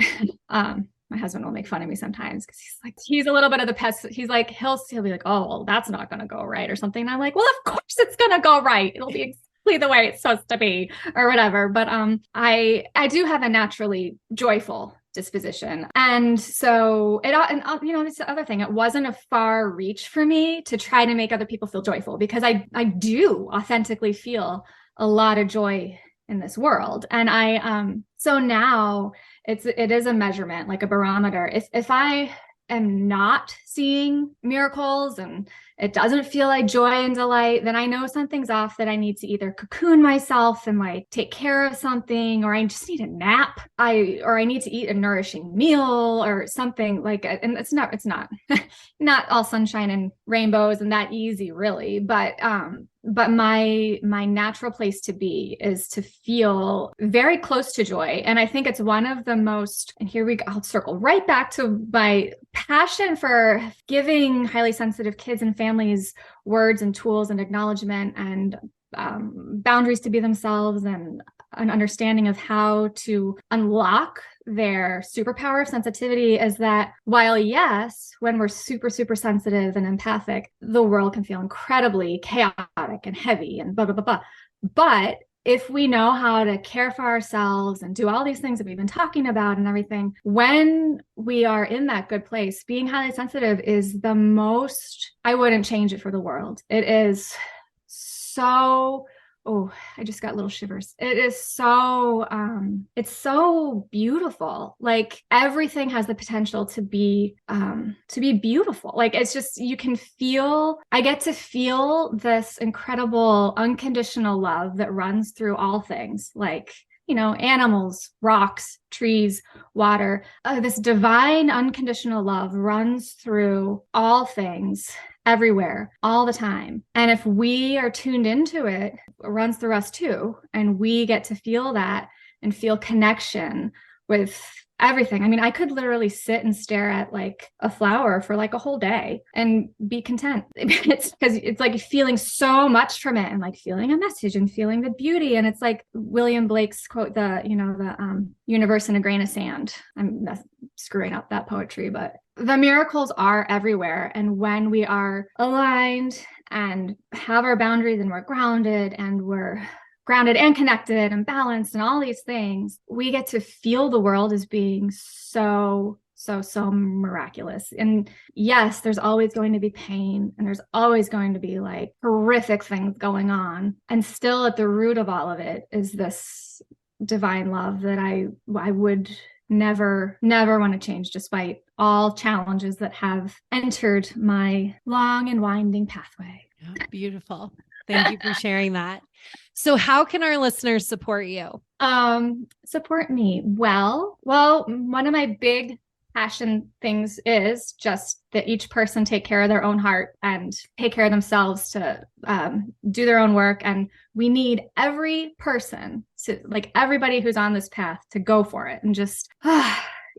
husband will make fun of me sometimes because he's a little bit of the pest. He's like, he'll be like, oh, well, that's not going to go right or something. And I'm like, well, of course it's going to go right. It'll be exactly the way it's supposed to be or whatever. But I do have a naturally joyful disposition. And so this other thing, it wasn't a far reach for me to try to make other people feel joyful, because I do authentically feel a lot of joy in this world. And so now it is a measurement, like a barometer. If I am not seeing miracles and it doesn't feel like joy and delight, then I know something's off, that I need to either cocoon myself and like take care of something, or I just need a nap. Or I need to eat a nourishing meal or something like it. And it's not not all sunshine and rainbows and that easy, really. But my natural place to be is to feel very close to joy. And I think it's one of the most, and here we go, I'll circle right back to my passion for giving highly sensitive kids and families words and tools and acknowledgement and boundaries to be themselves, and an understanding of how to unlock their superpower of sensitivity, is that while, yes, when we're super, super sensitive and empathic, the world can feel incredibly chaotic and heavy and blah, blah, blah, blah. But if we know how to care for ourselves and do all these things that we've been talking about and everything, when we are in that good place, being highly sensitive is the most, I wouldn't change it for the world. It is so, I just got little shivers. It is so, it's so beautiful. Like, everything has the potential to be beautiful. Like, it's just, I get to feel this incredible unconditional love that runs through all things, like, animals, rocks, trees, water. This divine unconditional love runs through all things, everywhere, all the time. And if we are tuned into it, it runs through us too. And we get to feel that and feel connection with everything. I mean, I could literally sit and stare at like a flower for like a whole day and be content. It's because it's like feeling so much from it, and like feeling a message and feeling the beauty. And it's like William Blake's quote, the universe in a grain of sand. I'm screwing up that poetry, but the miracles are everywhere. And when we are aligned and have our boundaries, and we're grounded and connected and balanced and all these things, we get to feel the world as being so, so, so miraculous. And yes, there's always going to be pain, and there's always going to be like horrific things going on. And still at the root of all of it is this divine love that I would never want to change, despite all challenges that have entered my long and winding pathway. Yeah, beautiful. Thank you for sharing that. So how can our listeners support you? Support me. Well, one of my big passion things is just that each person take care of their own heart and take care of themselves to do their own work. And we need every person, to, like everybody who's on this path, to go for it and just,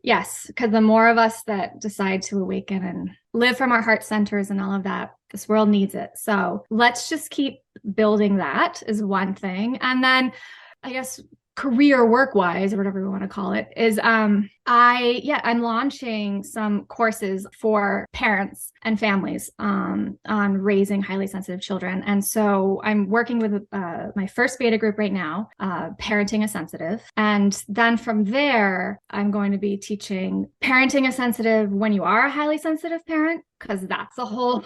yes, because the more of us that decide to awaken and live from our heart centers and all of that, this world needs it. So let's just keep building that is one thing. And then I guess career work wise, or whatever we want to call it, is I'm launching some courses for parents and families on raising highly sensitive children. And so I'm working with my first beta group right now, Parenting a Sensitive. And then from there, I'm going to be teaching Parenting a Sensitive when you are a highly sensitive parent, because that's a whole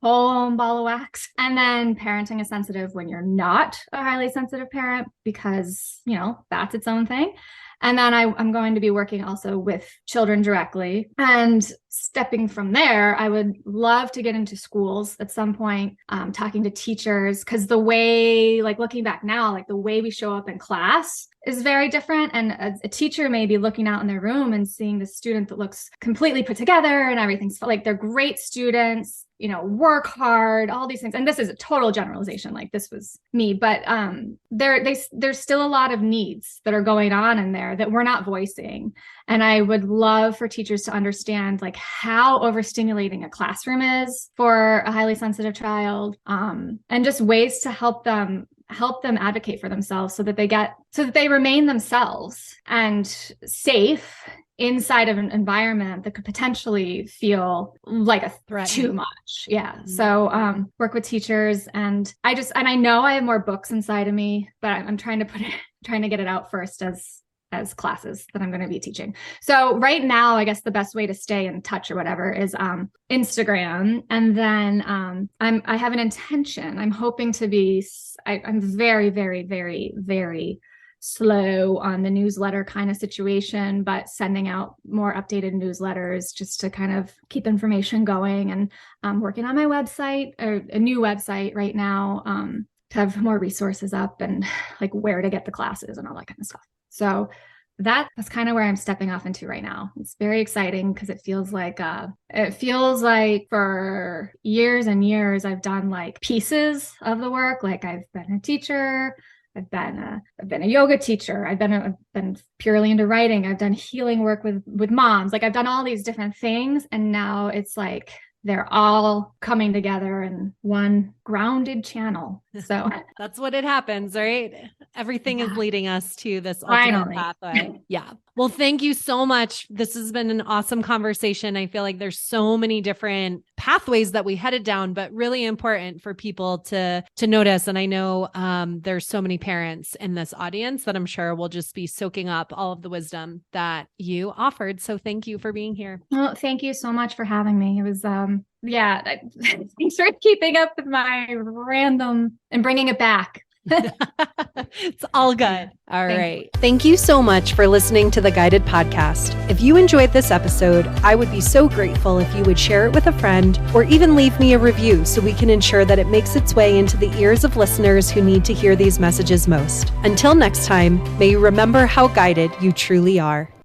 ball of wax. And then Parenting a Sensitive when you're not a highly sensitive parent, because, that's its own thing. And then I'm going to be working also with children directly. And stepping from there, I would love to get into schools at some point, talking to teachers, because the way, like looking back now, like the way we show up in class is very different. And a teacher may be looking out in their room and seeing the student that looks completely put together and everything's like they're great students, work hard, all these things. And this is a total generalization. Like this was me, but there's still a lot of needs that are going on in there that we're not voicing. And I would love for teachers to understand like how overstimulating a classroom is for a highly sensitive child, and just ways to help them advocate for themselves so that they remain themselves and safe inside of an environment that could potentially feel like a threat too much. Yeah. Mm-hmm. So work with teachers, and I know I have more books inside of me, but I'm trying to get it out first as classes that I'm going to be teaching. So right now, I guess the best way to stay in touch or whatever is Instagram. And then I have an intention. I'm hoping to be, I'm very, very, very, very slow on the newsletter kind of situation, but sending out more updated newsletters just to kind of keep information going. And I'm working on my website, or a new website right now, to have more resources up and like where to get the classes and all that kind of stuff. So that's kind of where I'm stepping off into right now. It's very exciting because it feels like for years and years I've done like pieces of the work. Like I've been a teacher, I've been a yoga teacher, I've been purely into writing, I've done healing work with moms. Like I've done all these different things, and now it's like they're all coming together in one grounded channel. So that's what it happens, right? Everything is leading us to this ultimate pathway. Yeah. Well, thank you so much. This has been an awesome conversation. I feel like there's so many different pathways that we headed down, but really important for people to notice. And I know there's so many parents in this audience that I'm sure will just be soaking up all of the wisdom that you offered. So thank you for being here. Well, thank you so much for having me. It was, thanks for keeping up with my random and bringing it back. It's all good. All right. Thank you so much for listening to the Guided Podcast. If you enjoyed this episode, I would be so grateful if you would share it with a friend or even leave me a review so we can ensure that it makes its way into the ears of listeners who need to hear these messages most. Until next time, may you remember how guided you truly are.